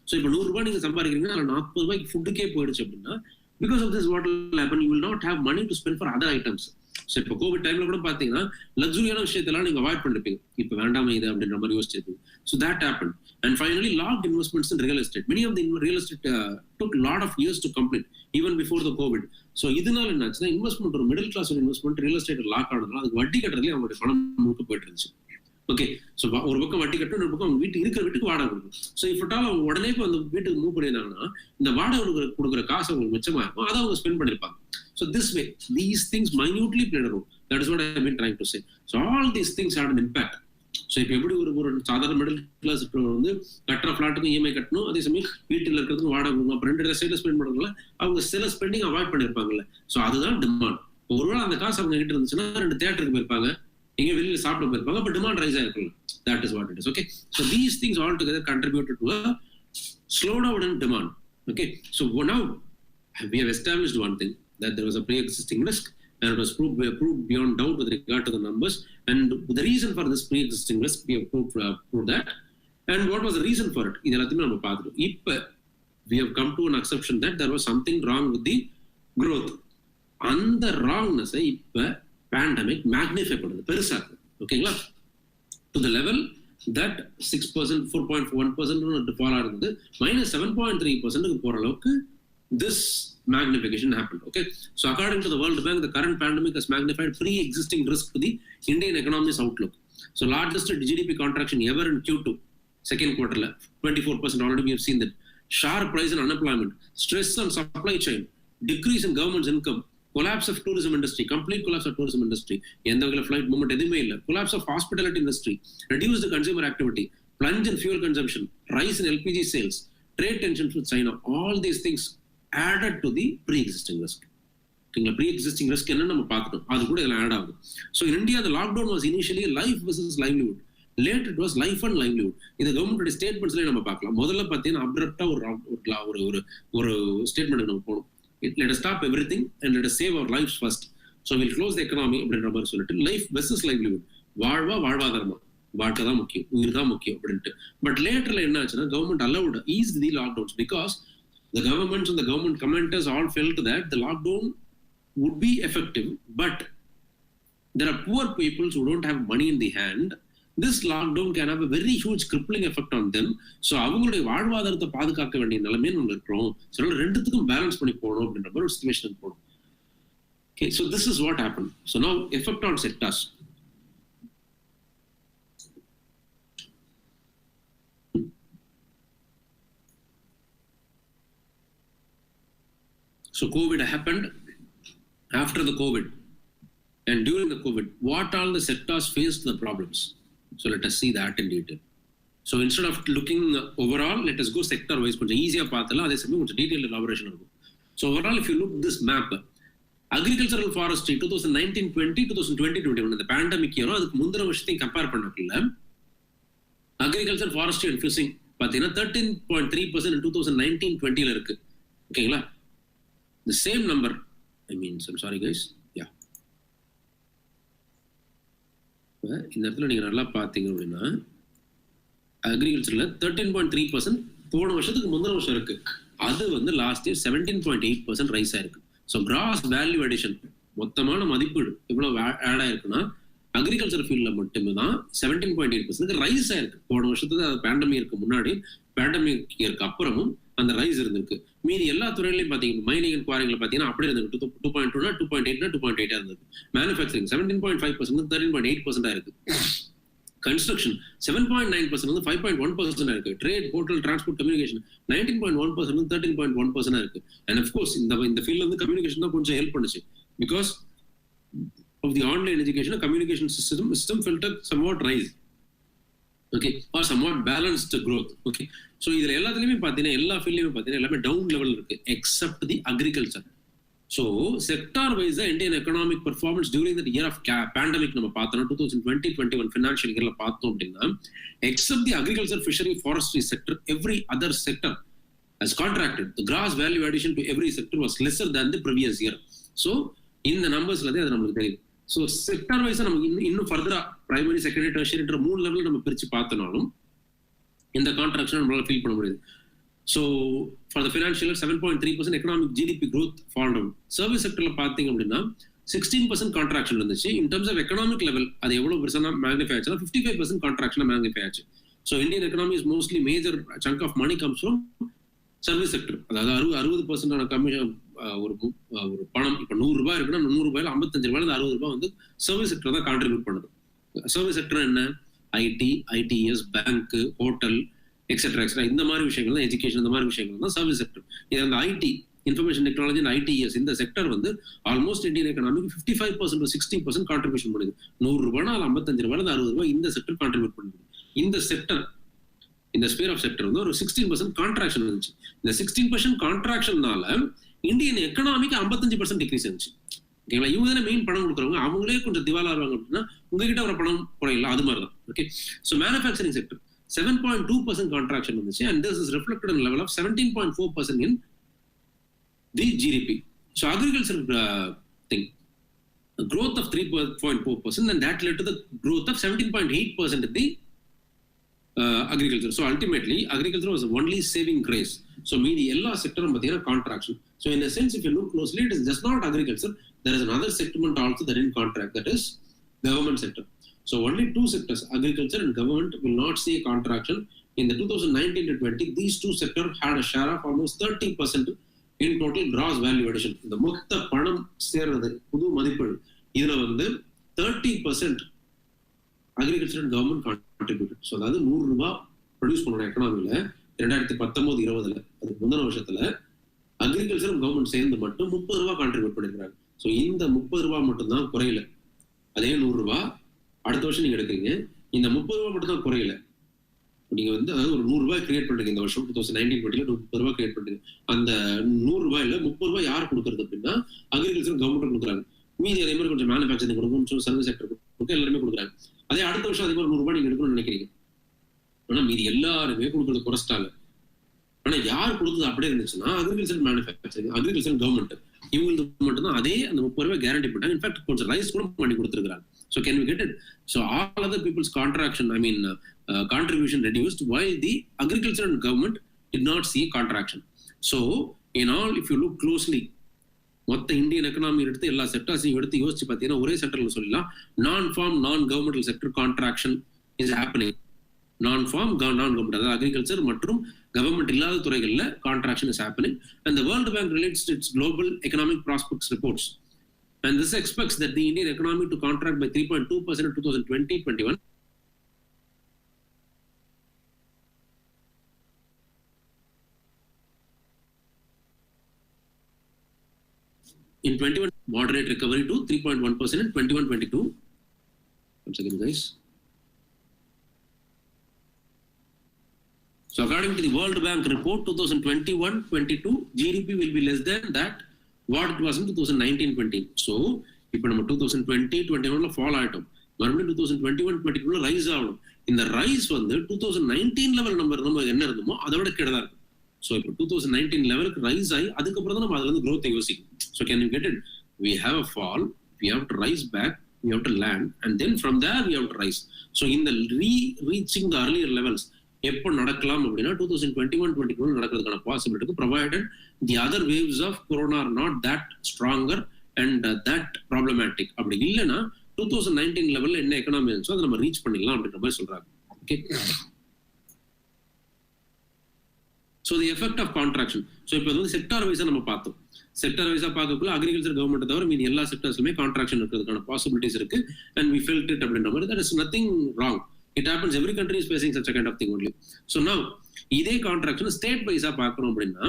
So இப்போ 100 ரூபாய் நீங்க சம்பாதிக்கிறீங்கன்னா அதுல 40 ரூபாய்க்கு ஃபுட்டுக்கே போயிடுச்சு அப்படின்னா because of this what will happen, you will not have money to spend for other items. So இப்போ கோவிட் டைம்ல கூட பாத்தீங்கன்னா லக்ஸுரியான விஷயத்தெல்லாம் நீங்க அவாய்ட் பண்ணிருப்பீங்க. இப்போ வேண்டாமே இது அப்படின்ற மாதிரி யோசிச்சிருப்பீங்க. So that happened. And finally, locked investments in real estate. Many of the real estate took a lot of years to complete, even before the COVID. So இதனால என்னாச்சுன்னா இன்வெஸ்ட்மெண்ட் ஒரு middle class investment real estate lock ஆனதுனால அதுக்கு வட்டி கட்டுறதுலேயே அவங்களுடைய பணம் முழுக்க போயிட்டு இருந்துச்சு. ஓகே, ஸோ ஒரு பக்கம் வட்டி கட்டும், ஒரு பக்கம் அவங்க வீட்டுக்கு வாடகை கொடுக்கும். ஸோ இஃப்டாலும் அவங்க உடனே அந்த வீட்டுக்கு மூவ் பண்ணியிருந்தாங்கன்னா இந்த வாடகை கொடுக்குற காசு அவங்களுக்கு மிச்சமாயிருக்கும், அதை அவங்க ஸ்பெண்ட் பண்ணிருப்பாங்க. So this way these things minutely played a role. That is what I have been trying to say. So all these things had an impact. So இப்போ எப்படி ஒரு சாதாரண மிடில் கிளாஸ் வந்து கட்டுற ஃபிளாட்டுக்கு EMI கட்டணும், அதே சமயம் வீட்டில் இருக்கிறதுக்கு வாடகை கொடுக்கும், அப்புறம் 2 சைடில் ஸ்பெண்ட் பண்ணுறதுல அவங்க சில ஸ்பெண்டிங் அவாய்ட் பண்ணியிருப்பாங்கல்ல. ஸோ அதுதான் டிமாண்ட். ஒருவேளை அந்த காசு அவங்க கிட்ட இருந்துச்சுன்னா 2 தியேட்டருக்கு போயிருப்பாங்க, எங்கே வெளியில சாப்பிட போயிருப்பாங்க, அப்போ டிமாண்ட் ரைஸ் ஆயிருக்கும். That is what it is. Okay, so these things all together contributed to a slowdown in demand. Okay, so now we have established one thing, that there was a pre-existing risk, and it was proved beyond doubt with regard to the numbers. And the reason for this pre-existing risk, we have proved that. And what was the reason for it? இதெல்லாத்தையுமே நம்ம பார்த்துட்டோம். இப்போ we have come to an acceptance that there was something wrong with the growth. அந்த wrongness-ஐ இப்போ பேண்டமிக் மேக்னிஃபை பண்ணுது, பெருசாக்குது. ஓகேங்களா? to the level that 6%, 4.1% fall ஆனது -7.3% போற அளவுக்கு this magnification happened. Okay, so according to the World Bank, the current pandemic has magnified pre-existing risk to the Indian economy's outlook. So largest GDP contraction ever in Q2, second quarter, 24%. Already we have seen that. Sharp rise in unemployment, stress on supply chain, decrease in government's income, collapse of tourism industry, complete collapse of tourism industry. எந்த வகையில flight movement எதுவுமே இல்லை. Collapse of hospitality industry, reduced consumer activity, plunge in fuel consumption, rise in LPG sales, trade tensions with China. All these things added to the pre-existing risk. ஓகேங்களா? pre-existing risk என்னன்னு நம்ம பார்த்துட்டோம், அது கூட இதில் ஆட் ஆகுது. So in India, the lockdown was initially life versus livelihood. Later it was life and livelihood. இந்த கவர்மெண்டோட ஸ்டேட்மெண்ட்ஸ்லேயே நம்ம பார்க்கலாம். முதல்ல பார்த்தீங்கன்னா அப்ரப்டா ஒரு ஸ்டேட்மெண்ட் நம்ம போகணும். Let us stop everything and let us save our lives first. So we'll close the economy அப்படின்ற மாதிரி சொல்லிட்டு லைஃப் வெர்சஸ் லைவ்லிஹுட், வாழ்வாதாரமா, வாழ்க்கை தான் முக்கியம், உயிர் தான் முக்கியம் அப்படின்ட்டு. பட் லேட்டர்ல என்ன ஆச்சுன்னா government allowed eased the lockdowns because the governments and the government commenters all felt that the lockdown would be effective, but there are poor people who don't have money in the hand. This lockdown can have a very huge crippling effect on them. So அவங்களுடைய வாழ்வாதாரத்தை பாதுகாக்க வேண்டிய நிலைமையை நம்ம இருக்கிறோம். ஸோ ரெண்டுத்துக்கும் பேலன்ஸ் பண்ணி போகணும் அப்படின்ற மாதிரி ஒரு சிச்சுவேஷன் போகணும். Okay, so this is what happened. So now effect on sectors. So COVID happened. After the COVID and during the COVID, what all the sectors faced the problems? So let us see that in detail. So instead of looking overall, let us go sector wise. கொஞ்சம் ஈஸியா பார்த்தலாம், அதே சமயம் கொஞ்சம் டீடைல் எலாபரேஷன் இருக்கும். So overall, if you look this map, agricultural forestry 2019-20, 2020-21, இந்த பேண்டமிக் இயரும் அதுக்கு முந்தின வருஷத்தையும் compare பண்ணக்குள்ள agriculture, forestry and fishing பார்த்தீங்கன்னா 13.3% in 2019-20 இருக்கு. ஓகேங்களா? the same number, I'm sorry guys, yeah. இந்த இடத்துல நீங்க நல்லா பாத்தீங்க அப்படின்னா அக்ரிகல்ச்சர்ல 13.3% போன வருஷத்துக்கு முந்தின வருஷம் இருக்கு. அது வந்து லாஸ்ட் இயர் 17.8% ரைஸ் ஆயிருக்கு. ஸோ கிராஸ் வேல்யூ அடிஷன் மொத்தமான மதிப்பீடு எவ்வளவு ஆட் ஆயிருக்குன்னா அக்ரிகல்ச்சர் ஃபீல்ட்ல மட்டுமே தான் 17.8% ரைஸ் ஆயிருக்கு. போன வருஷத்துக்கு பேண்டமிக்கு முன்னாடி பேண்டமிக் இயருக்கு அப்புறமும் அந்த ரைஸ் இருந்திருக்கு. மீதி எல்லா துறையிலையும் பாத்தீங்கன்னா மைனிங் அண்ட் குவாரிங்ல பாத்தீங்கன்னா அப்படியே இருந்திருக்கு. 2.2 2.8 2.8 இருந்தது. மேனுஃபேக்சரிங் 17.5% 13.8% இருக்கு. கன்ஸ்ட்ரக்ஷன் 7.9% 5.1% இருக்கு. ட்ரேட், ஹோட்டல், டிரான்ஸ்போர்ட், கம்யூனிகேஷன் 19.1% 13.1% இருக்கு. அண்ட் அஃப்கோர்ஸ் இந்த ஃபீல்ட்ல வந்து கம்யூனிகேஷன் தான் கொஞ்சம் ஹெல்ப் பண்ணுச்சு. Because of the online education communication system felt a somewhat rise. Okay, or somewhat balanced growth. Okay, so இதுல எல்லாத்துலயுமே பாத்தீங்கன்னா எல்லா ஃபீல்ட்லயுமே பாத்தீங்கன்னா எல்லாமே டவுன் லெவல் இருக்கு except the agriculture. So sector wise Indian economic performance during the year of pandemic நம்ம பார்த்தோம் 2020-21 financial yearல பார்த்தோம் அப்படின்னா except the agriculture, fishery, forestry sector, every other sector has contracted. The gross value addition to every sector was lesser than the previous year. So இந்த நம்பர்ஸ்ல தான் அது நமக்கு தெரியுது. ஸோ செக்டார் வைஸா நம்ம இன்னும் ஃபர்தரா பிரைமரி, செகண்டரி, டெர்ஷியரின்ற 3 லெவல் நம்ம பிரிச்சு பார்த்தனாலும் இந்த கான்ட்ராக்ஷன் நம்மளால ஃபீல் பண்ண முடியுது. So for the financial year 7.3% economic GDP growth fall down. Service sector la பாத்தீங்க அப்படின்னா 16% contraction இருந்துச்சு. In terms of economic level அது எவ்வளவு பெருசானா மேக்னிஃபை ஆச்சுன்னா 55% contraction மேக்னிஃபை ஆச்சு. So Indian economy is mostly major chunk of money comes from service sector. அதாவது 60% ஆன கமிஷன் ஒரு பணம் இப்ப 100 ரூபாய் இருக்குன்னா 100 ரூபாயில 55 ரூபாயில 60 ரூபாய் வந்து சர்வீஸ் செக்டர் தான் கான்ட்ரிபியூட் பண்ணுது. சர்வீஸ் செக்டர் என்ன? IT, ITS, bank, hotel etcetera etcetera இந்த மாதிரி விஷயங்கள் தான், எஜுகேஷன் இந்த மாதிரி விஷயங்கள் தான் சர்வீஸ் செக்டர். இது அந்த IT, information technology and ITS இந்த செக்டர் வந்து ஆல்மோஸ்ட் இந்தியன் எக்கனாமிக்கு 55% to 60% கான்ட்ரிபியூஷன் பண்ணுது. 100 ரூபாய்னா 55 ரூபாய் 60 ரூபாய் இந்த செக்டர் கான்ட்ரிபியூட் பண்ணுது. இந்த செக்டர், இந்த ஸ்பியர் ஆஃப் செக்டர் வந்து ஒரு 16% கான்ட்ராக்ஷன் இருந்துச்சு. இந்த 16% கான்ட்ராக்ஷன்னால இந்தியன் எக்கனாமிக்கு 55% டிக்ரீஸ் இருந்துச்சு. ஓகேங்களா? இவங்க தானே மெயின் பணம் கொடுக்குறவங்க, அவங்களே கொஞ்சம் திவாலாருவாங்க அப்படின்னா உங்ககிட்ட ஒரு பணம் குறையில, அது மாதிரி தான். Okay, so manufacturing sector 7.2% contraction in this, and this is reflected in a level of 17.4% in the GDP. So agriculture thing, a growth of 3.4%, and that led to the growth of 17.8% in the agriculture. So ultimately, agriculture was only saving grace. So meaning all sector contraction. So in a sense, if you look closely, it is just not agriculture. There is another segment also that in contract, that is government sector. So only two sectors, agriculture and government, will not see a contraction. In the 2019 to 20, these two sectors had a share of almost 30% in total gross value addition. The மொத்த பணம் சேர்றது புது மதிப்பீடு இதுல வந்து 30% agriculture and government contributed. So அதாவது 100 ரூபாய் ப்ரொடியூஸ் பண்ணோட எக்கனாமில 2019-20 அது முந்தின வருஷத்துல அக்ரிகல்ச்சர் அண்ட் கவர்மெண்ட் சேர்ந்து மட்டும் 30 ரூபாய் கான்ட்ரிபியூட் பண்ணிருக்காங்க. ஸோ இந்த 30 ரூபாய் மட்டும் தான் குறையல. அதே 100 ரூபாய் அடுத்த வருஷம் நீங்க எடுக்கிறீங்க, இந்த 30 ரூபாய் மட்டும் தான் குறையல. நீங்க வந்து அதாவது ஒரு 100 ரூபாய் கிரியேட் பண்றீங்க இந்த வருஷம் 2019-20 30 ரூபாய் கிரியேட் பண்றீங்க. அந்த 100 ரூபாயில 30 ரூபாய் யார் கொடுக்கறது அப்படின்னா அக்ரிகல்ச்சர் கவர்மெண்ட் கொடுக்குறாங்க. மீதி அதே மாதிரி கொஞ்சம் மேனுஃபேக்சரிங் கொடுக்கும், சர்வீஸ் செக்டர் கொடுக்க எல்லாருமே கொடுக்குறாங்க. அதே அடுத்த வருஷம் அதே மாதிரி 100 ரூபாய் நீங்க எடுக்கணும்னு நினைக்கிறீங்க. ஆனா மீதி எல்லாருமே கொடுக்கறது குறைச்சிட்டாங்க. ஆனா யார் கொடுத்தது அப்படியே இருந்துச்சுன்னா அக்ரிகல்ச்சர் மேனுஃபேக்சரிங், அக்ரிகல்ச்சர் கவர்மெண்ட் இவங்களுக்கு மட்டும்தான் அதே அந்த 30 ரூபாய் கேரண்டி பண்ணாங்க. இன்ஃபேக்ட் கொஞ்சம் ரைஸ் கூட பண்ணி கொடுத்துருக்காங்க. So can we get it? So all other people's contraction, contribution reduced, while the agriculture and government did not see contraction. So in all, if you look closely, மொத்த இந்தியன் எக்கனாமி எடுத்து எல்லா செக்டர்ஸையும் எடுத்து யோசிச்சு பார்த்தீங்கன்னா ஒரே செக்டர்ல சொல்லலாம் non farm non governmental sector contraction is happening. Non farm non government அதாவது அக்ரிகல்ச்சர் மற்றும் கவர்மெண்ட் இல்லாத துறைகள்ல contraction is happening. And the World Bank relates its global economic prospects reports. And this expects that the Indian economy to contract by 3.2% in 2020-21. In 21, moderate recovery to 3.1% in 21-22. Once again, guys. So according to the World Bank report, 2021-22 GDP will be less than that what it was in 2019-20. So இப்போ நம்ம 2020-21 ஃபால் ஆயிட்டோம், மறுபடியும் 2021-22 ரைஸ் ஆகணும். இந்த ரைஸ் வந்து 2019 லெவல் நம்ம என்ன இருந்தோமோ அதை விட கீழே தான் இருக்கும். ஸோ இப்போ 2019 லெவலுக்கு ரைஸ் ஆகி அதுக்கப்புறம் தான் நம்ம அதுல இருந்து growth யோசிக்கும். So can you get it? We have a fall, we have to rise back, we have to land, and then from there we have to rise. So in the reaching the earlier levels எப்போ நடக்கலாம் அப்படின்னா 2021-22 நடக்கிறதுக்கான பாசிபிலிட்டி இருக்கு, provided the other waves of corona are not that stronger and that problematic. அப்படி இல்லைன்னா 2019 லெவல்ல என்ன எக்கனாமி இருந்துச்சோ அதை நம்ம ரீச் பண்ணிடலாம் அப்படின்ற மாதிரி சொல்றாங்க. Okay, so the effect of contraction. So இப்போ வந்து செக்டார் வைஸா நம்ம பார்த்தோம். செக்டார் வைஸா பார்க்கக்குள்ள அக்ரிகல்ச்சர் கவர்மெண்ட் தவிர மீதி எல்லா செக்டர்ஸ்லுமே கான்ட்ராக்ஷன் இருக்கிறதுக்கான பாசிபிலிட்டிஸ் இருக்கு. அண்ட் வி ஃபெல்ட் இட் அப்படின்ற மாதிரி. That is nothing wrong. It happens, every country is facing such kind of thing only. So now இதே கான்ட்ராக்ஷன் ஸ்டேட் வைஸா பார்க்கணும் அப்படின்னா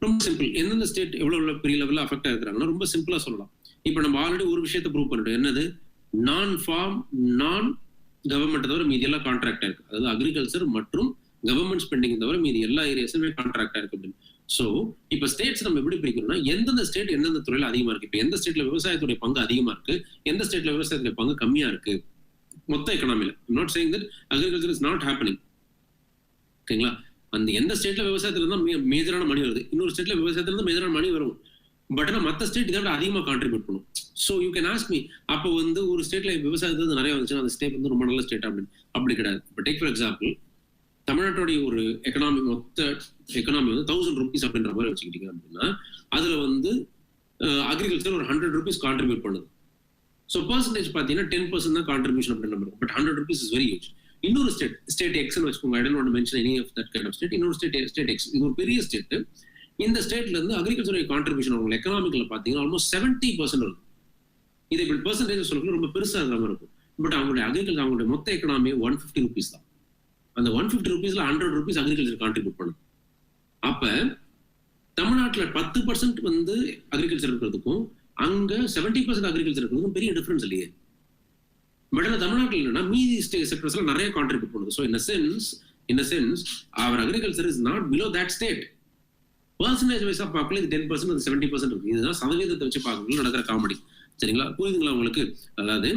ரொம்ப சிம்பிள். எந்தெந்த ஸ்டேட் எவ்வளவு பெரிய லெவலில் அஃபெக்ட் ஆயிருக்காங்கன்னா ரொம்ப சிம்பிளா சொல்லலாம். இப்போ நம்ம ஆல்ரெடி ஒரு விஷயத்தை ப்ரூவ் பண்ணிட்டோம். என்னது? நான் ஃபார்ம் நான் கவர்மெண்ட் தவிர மீதி எல்லாம் கான்ட்ராக்டா இருக்கு. அதாவது அக்ரிகல்ச்சர் மற்றும் கவர்மெண்ட் ஸ்பெண்டிங் தவிர மீதி எல்லா ஏரியாஸுமே கான்ட்ராக்டா இருக்கு அப்படின்னு. ஸோ இப்போ ஸ்டேட்ஸ் நம்ம எப்படி பிரிக்கணும்னா எந்தெந்த ஸ்டேட் எந்தெந்த துறையில அதிகமா இருக்கு. இப்போ எந்த ஸ்டேட்ல விவசாயத்துடைய பங்கு அதிகமா இருக்கு, எந்த ஸ்டேட்ல விவசாயத்துடைய பங்கு கம்மியா இருக்கு மொத்த எக்கனாமில. Not saying that agriculture is not happening. ஓகேங்களா? அந்த எந்த ஸ்டேட்ல விவசாயத்துல இருந்தா மேஜரான மணி வருது, இன்னொரு ஸ்டேட்ல விவசாயத்துல இருந்து மேஜரான மணி வரும். பட் ஆனால் மற்ற ஸ்டேட் இதோட அதிகமாக கான்ட்ரிபியூட் பண்ணும். So you can ask me, அப்போ வந்து ஒரு ஸ்டேட்ல விவசாயத்துல நிறைய வந்துச்சுன்னா அந்த ஸ்டேட் வந்து ரொம்ப நல்ல ஸ்டேட் அப்படின்னு அப்படி கிடையாது. இப்போ டேக் ஃபார் எக்ஸாம்பிள், தமிழ்நாட்டுடைய ஒரு எக்கனாமி மொத்த எக்கனாமி வந்து 1000 rupees அப்படின்ற மாதிரி வச்சுக்கிட்டீங்க அப்படின்னா அதுல வந்து அக்ரிகல்ச்சர் ஒரு 100 rupees கான்ட்ரிபியூட் பண்ணுது. ஸோ பர்சன்டேஜ் பார்த்தீங்கன்னா 10% தான் கான்ட்ரிபியூஷன் அப்படின்ற மாதிரி. But 100 rupees is very huge. இன்னொரு ஸ்டேட் எக்ஸ்னு வச்சுக்கோங்க. I don't want to mention any of that kind of state. இன்னொரு ஸ்டேட் எக்ஸ், இது ஒரு பெரிய ஸ்டேட். இந்த ஸ்டேட்ல இருந்து அக்ரிகல்ச்சர் கான்ட்ரிபியூஷன் அவங்க எக்கனாமிக்ல பாத்தீங்கன்னா ஆல்மோஸ்ட் 70% இருக்கும். இது இப்படி பெர்சன்டேஜ் சொல்லக்கூட ரொம்ப பெருசா இருக்கிற மாதிரி இருக்கும். பட் அவங்களுடைய அக்ரிகல்ச்சர் அவங்களுடைய மொத்த எக்கனாமி 150 rupees தான். அந்த 150 rupeesல 100 rupees அக்ரிகல்ச்சர் கான்ட்ரிபியூட் பண்ணும். அப்ப தமிழ்நாட்டுல 10% வந்து அக்ரிகல்ச்சர் இருக்கிறதுக்கும் அங்க 70% அக்ரிகல்ச்சர் இருக்கிறதுக்கும் பெரிய டிஃபரன்ஸ் இல்லையே. பட் ஆனா தமிழ்நாட்டில் என்னன்னா மீதி செக்டர்ஸ்ல நிறைய கான்ட்ரிபியூட் பண்ணுது. So in a sense our agriculture is not below that state. Percentage வைஸா பார்க்கல இது 10%, அது 70% இருக்கு. இதுதான் சதவீதத்தை வச்சு பார்க்கணும் நடக்கிற காமெடி. சரிங்களா? புரியுதுங்களா உங்களுக்கு? அதாவது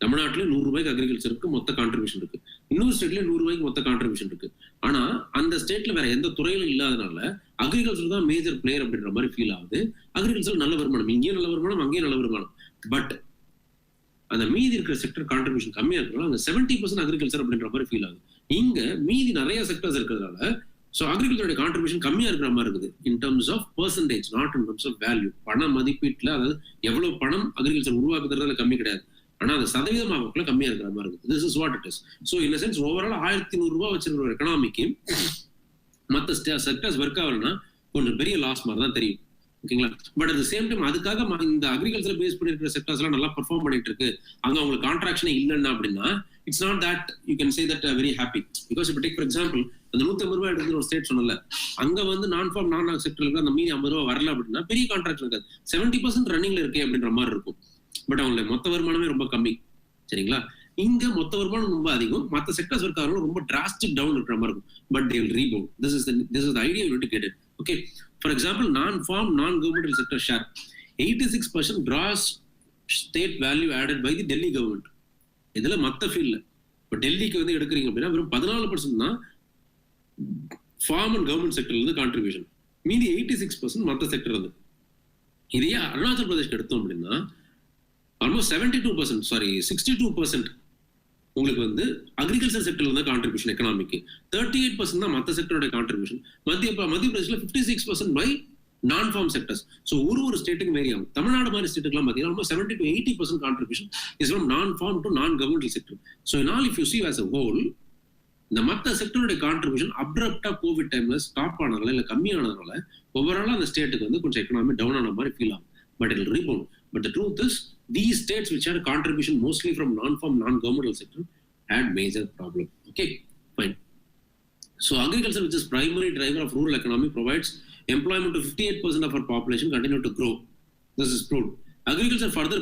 தமிழ்நாட்டுல 100 ரூபாய்க்கு அக்ரிகல்ச்சருக்கு மொத்த கான்ட்ரிபியூஷன் இருக்கு, இன்னொரு ஸ்டேட்ல 100 ரூபாய்க்கு மொத்த கான்ட்ரிபியூஷன் இருக்கு. ஆனா அந்த ஸ்டேட்ல வேற எந்த துறையிலும் இல்லாதனால அக்ரிகல்ச்சர் தான் மேஜர் பிளேயர் அப்படின்ற மாதிரி ஃபீல் ஆகுது. அக்ரிகல்ச்சர் நல்ல வருமானம், இங்கேயும் நல்ல வருமானம், அங்கேயும் நல்ல வருமானம். பட் அந்த மீதி இருக்கிற செக்டர் கான்ட்ரிபியூஷன் கம்மியா இருக்கிறனால அங்க 70% அக்ரிகல்ச்சர் அப்படின்ற மாதிரி ஃபீல் ஆகுது. இங்க மீதி நிறைய செக்டர்ஸ் இருக்கிறதுனால ஸோ அக்ரிகல்ச்சரோட கான்ட்ரிபியூஷன் கம்மியா இருக்கிற மாதிரி இருக்குது in terms of percentage, not in terms of value. பண மதிப்பீட்டுல, அதாவது எவ்வளவு பணம் அக்ரிகல்ச்சர் உருவாக்குறதுல கம்மி கிடையாது, ஆனா அந்த சதவீதமாகக்குள்ள கம்மியா இருக்கிற மாதிரி இருக்குது. This is what it is. So in sense overall 1100 ரூபாய் வச்சிருக்கிற ஒரு எக்கனாமிக்கு மற்ற செக்டர்ஸ் ஒர்க் ஆகலன்னா கொஞ்சம் பெரிய லாஸ் மாதிரி தான் தெரியும். ஓகேங்களா? But at the same time அதுக்காக இந்த அக்ரிகல்ச்சர் பேஸ் பண்ணிருக்கிற செக்டர்ஸ் எல்லாம் நல்லா பெர்ஃபார்ம் பண்ணிட்டு இருக்கு, அங்க அவங்களுக்கு கான்ட்ராக்ஷனே இல்லைன்னா அப்படின்னா it's not that you can say that very happy. Because இப்போ டேக் ஃபார் எக்ஸாம்பிள், அந்த 150 ரூபாய் எடுத்து ஒரு ஸ்டேட் சொன்னல, அங்க வந்து நான் ஃபார்ம் நான் செக்டர்ல அந்த மீதி 50 ரூபாய் வரல அப்படின்னா பெரிய கான்ட்ராக்ட் இருக்காது, 70% ரன்னிங்ல இருக்கே அப்படின்ற மாதிரி இருக்கும். பட் அவங்களுடைய மொத்த வருமானமே ரொம்ப கம்மி. சரிங்களா? இங்க மொத்த வருமானம் ரொம்ப அதிகம், மற்ற செக்டர்ஸ் இருக்காங்க ரொம்ப டிராஸ்டிக் டவுன் இருக்கிற மாதிரி இருக்கும். But they will rebound. This is the idea you need to get it. Okay, for example, non farm non governmental sector share 86% gross state value added by the Delhi government. இதுல மற்ற ஃபீல்ட்ல இப்போ டெல்லிக்கு வந்து எடுக்கிறீங்க அப்படின்னா வெறும் 14% தான் ஃபார்ம் அண்ட் கவர்மெண்ட் செக்டர்ல இருந்து கான்ட்ரிபியூஷன், மீதி 86% மற்ற செக்டர் இருந்து. இதையே அருணாச்சல் பிரதேஷ்க்கு எடுத்தோம் அப்படின்னா ஆல்மோஸ்ட் 62% உங்களுக்கு வந்து அக்ரிகல்ச்சர் செக்டர்ல இருந்தா கான்ட்ரிபியூஷன் எக்கனாமிக்கு, 38% தான் மற்ற செக்டரோட கான்ட்ரிபியூஷன். மத்திய பிரதேஷ்ல 56% பை நான் ஃபார்ம் செக்டர்ஸ். ஸோ ஒரு ஸ்டேட்டுக்கு வேரி ஆகும். தமிழ்நாடு மாதிரி ஸ்டேட்டுக்குலாம் பார்த்தீங்கன்னா 70 to 80% contribution is from non farm to non governmental sector. So in if you see as a whole இந்த மற்ற செக்டரோட கான்ட்ரிபியூஷன் அப்ரப்டா கோவிட் டைம்ல ஸ்டாப் ஆனதுனால இல்ல கம்மியானதுனால ஓவராலா அந்த ஸ்டேட்டுக்கு வந்து கொஞ்சம் எக்கனாமி டவுன் ஆன மாதிரி ஃபீல் ஆகும். But it will rebound. But the truth is, these states which had a contribution mostly from non-farm, non-governmental sector had major problem. Okay, fine. So agriculture, which is primary driver of rural economy, provides employment to 58% of our population, continue to grow. This is proved. Agriculture further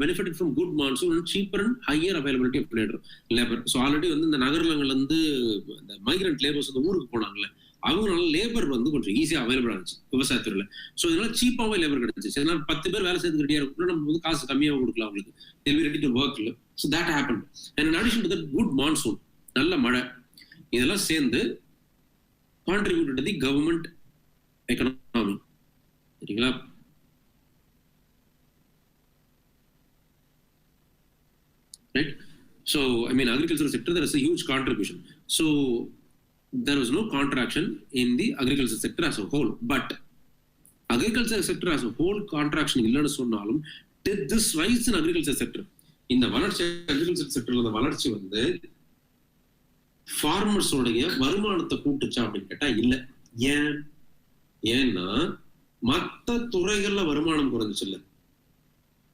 benefited from good monsoon and cheaper and higher availability of labor. So already வந்து இந்த நகரங்கள்ல இருந்து இந்த மைக்ரண்ட் லேபர்ஸ் வந்து ஊருக்கு போனாங்கல்ல, அவங்களால லேபர் வந்து கொஞ்சம் ஈஸியா அவைலபிள் ஆச்சு விவசாயத்துறையில. ஸோ இதனால சீப்பாவே லேபர் கிடைச்சிச்சு. இதனால 10 பேர் வேலை செய்து ரெடியா இருக்கும், நம்ம வந்து காசு கம்மியாக கொடுக்கலாம் அவங்களுக்கு, they'll be ready to work. So that happened. And in addition to that, good monsoon, நல்ல மழை, இதெல்லாம் சேர்ந்து contributed to the government economy. சரிங்களா? Right? So, I mean, agricultural sector, there is a huge contribution. So, there was no contraction in the agricultural sector as a whole. But, agricultural sector as a whole contraction இல்லைன்னு சொன்னாலும், did this rise in agricultural sector? இந்த வளர்ச்சி agricultural sectorல அந்த வளர்ச்சி வந்து farmers உடைய வருமானத்தை கூட்டுச்சா அப்படின்னு கேட்டா இல்ல. ஏன்னா மத்த துறைகள்ல வருமானம் குறைஞ்சிச்சு இல்ல,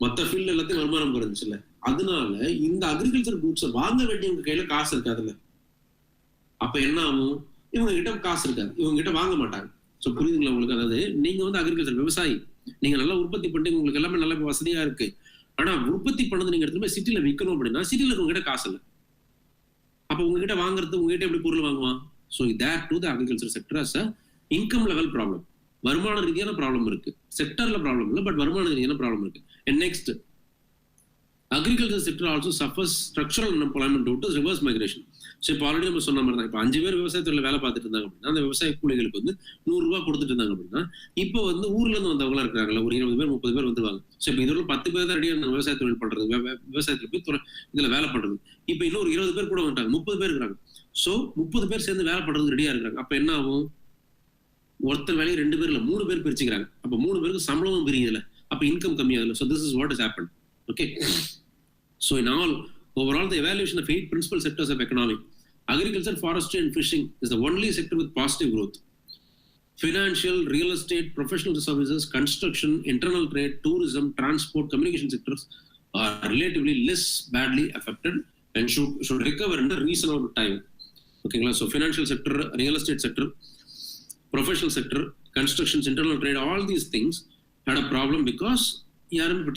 மத்த ஃபீல்ட் எல்லாத்தையும் வருமானம் குறைஞ்சிச்சு இல்ல, அதனால இந்த அக்ரிகல்ச்சர் குட்ஸ் வாங்க வேண்டியவங்க கையில காசு இருக்காதுல்ல. அப்ப என்ன ஆகும்? இவங்க கிட்ட காசு இருக்காது, இவங்க கிட்ட வாங்க மாட்டாங்க. சோ புரியுதுங்களா உங்களுக்கு? அதாவது நீங்க வந்து அக்ரிகல்ச்சர் விவசாயி, நீங்க நல்லா உற்பத்தி பண்ணி உங்களுக்கு எல்லாமே நல்ல வசதியா இருக்கு. ஆனா உற்பத்தி பண்ணது நீங்க எடுத்து போய் சிட்டில விற்கணும் அப்படின்னா சிட்டில உங்ககிட்ட காசு இல்லை. அப்ப உங்ககிட்ட வாங்குறது உங்ககிட்ட எப்படி பொருள் வாங்குவான்? So that to the agriculture sector as a income level problem. வருமான ரீதியான ப்ராப்ளம் இருக்கு. செக்டர்ல ப்ராப்ளம் இல்லை, பட் வருமான ரீதியான ப்ராப்ளம் இருக்கு. And next, agriculture sector also suffers structural unemployment due to reverse migration. So இப்போ ஆல்ரெடி நம்ம சொன்ன மாதிரி தான், இப்போ 5 பேர் விவசாயத்துல வேலை பார்த்துட்டு இருந்தாங்க அப்படின்னா அந்த விவசாய கூலிகளுக்கு வந்து 100 ரூபாய் கொடுத்துட்டு இருந்தாங்க அப்படின்னா இப்போ வந்து ஊர்ல இருந்து வந்தவங்களா இருக்காங்கல்ல, ஒரு 20 பேர் 30 பேர் வந்துருவாங்க. ஸோ இப்போ இதோட 10 பேர் தான் ரெடியா இருந்தாங்க விவசாய தொழில் பண்றது, விவசாயத்துல போய் இதுல வேலை பண்றது. இப்போ இன்னொரு 20 பேர் கூட வந்துட்டாங்க, 30 பேர் இருக்கிறாங்க. ஸோ 30 பேர் சேர்ந்து வேலை பண்றதுக்கு ரெடியா இருக்கிறாங்க. அப்ப என்ன ஆகும்? ஒருத்தர் வேலையை 2 பேர் இல்ல 3 பேர் பிரிச்சுக்கிறாங்க. அப்ப 3 பேருக்கு சம்பளமும் பிரியுதுல, அப்ப இன்கம் கம்மியாகுதுல. So this is what is happen. Okay, so in all overall the evaluation of 8 principal sectors of economy, agriculture, forestry and fishing is the only sector with positive growth. Financial, real estate, professional services, construction, internal trade, tourism, transport, communication sectors are relatively less badly affected and should recover in a reasonable time. Okay, so financial sector, real estate sector, professional sector, constructions, internal trade, all these things had a problem because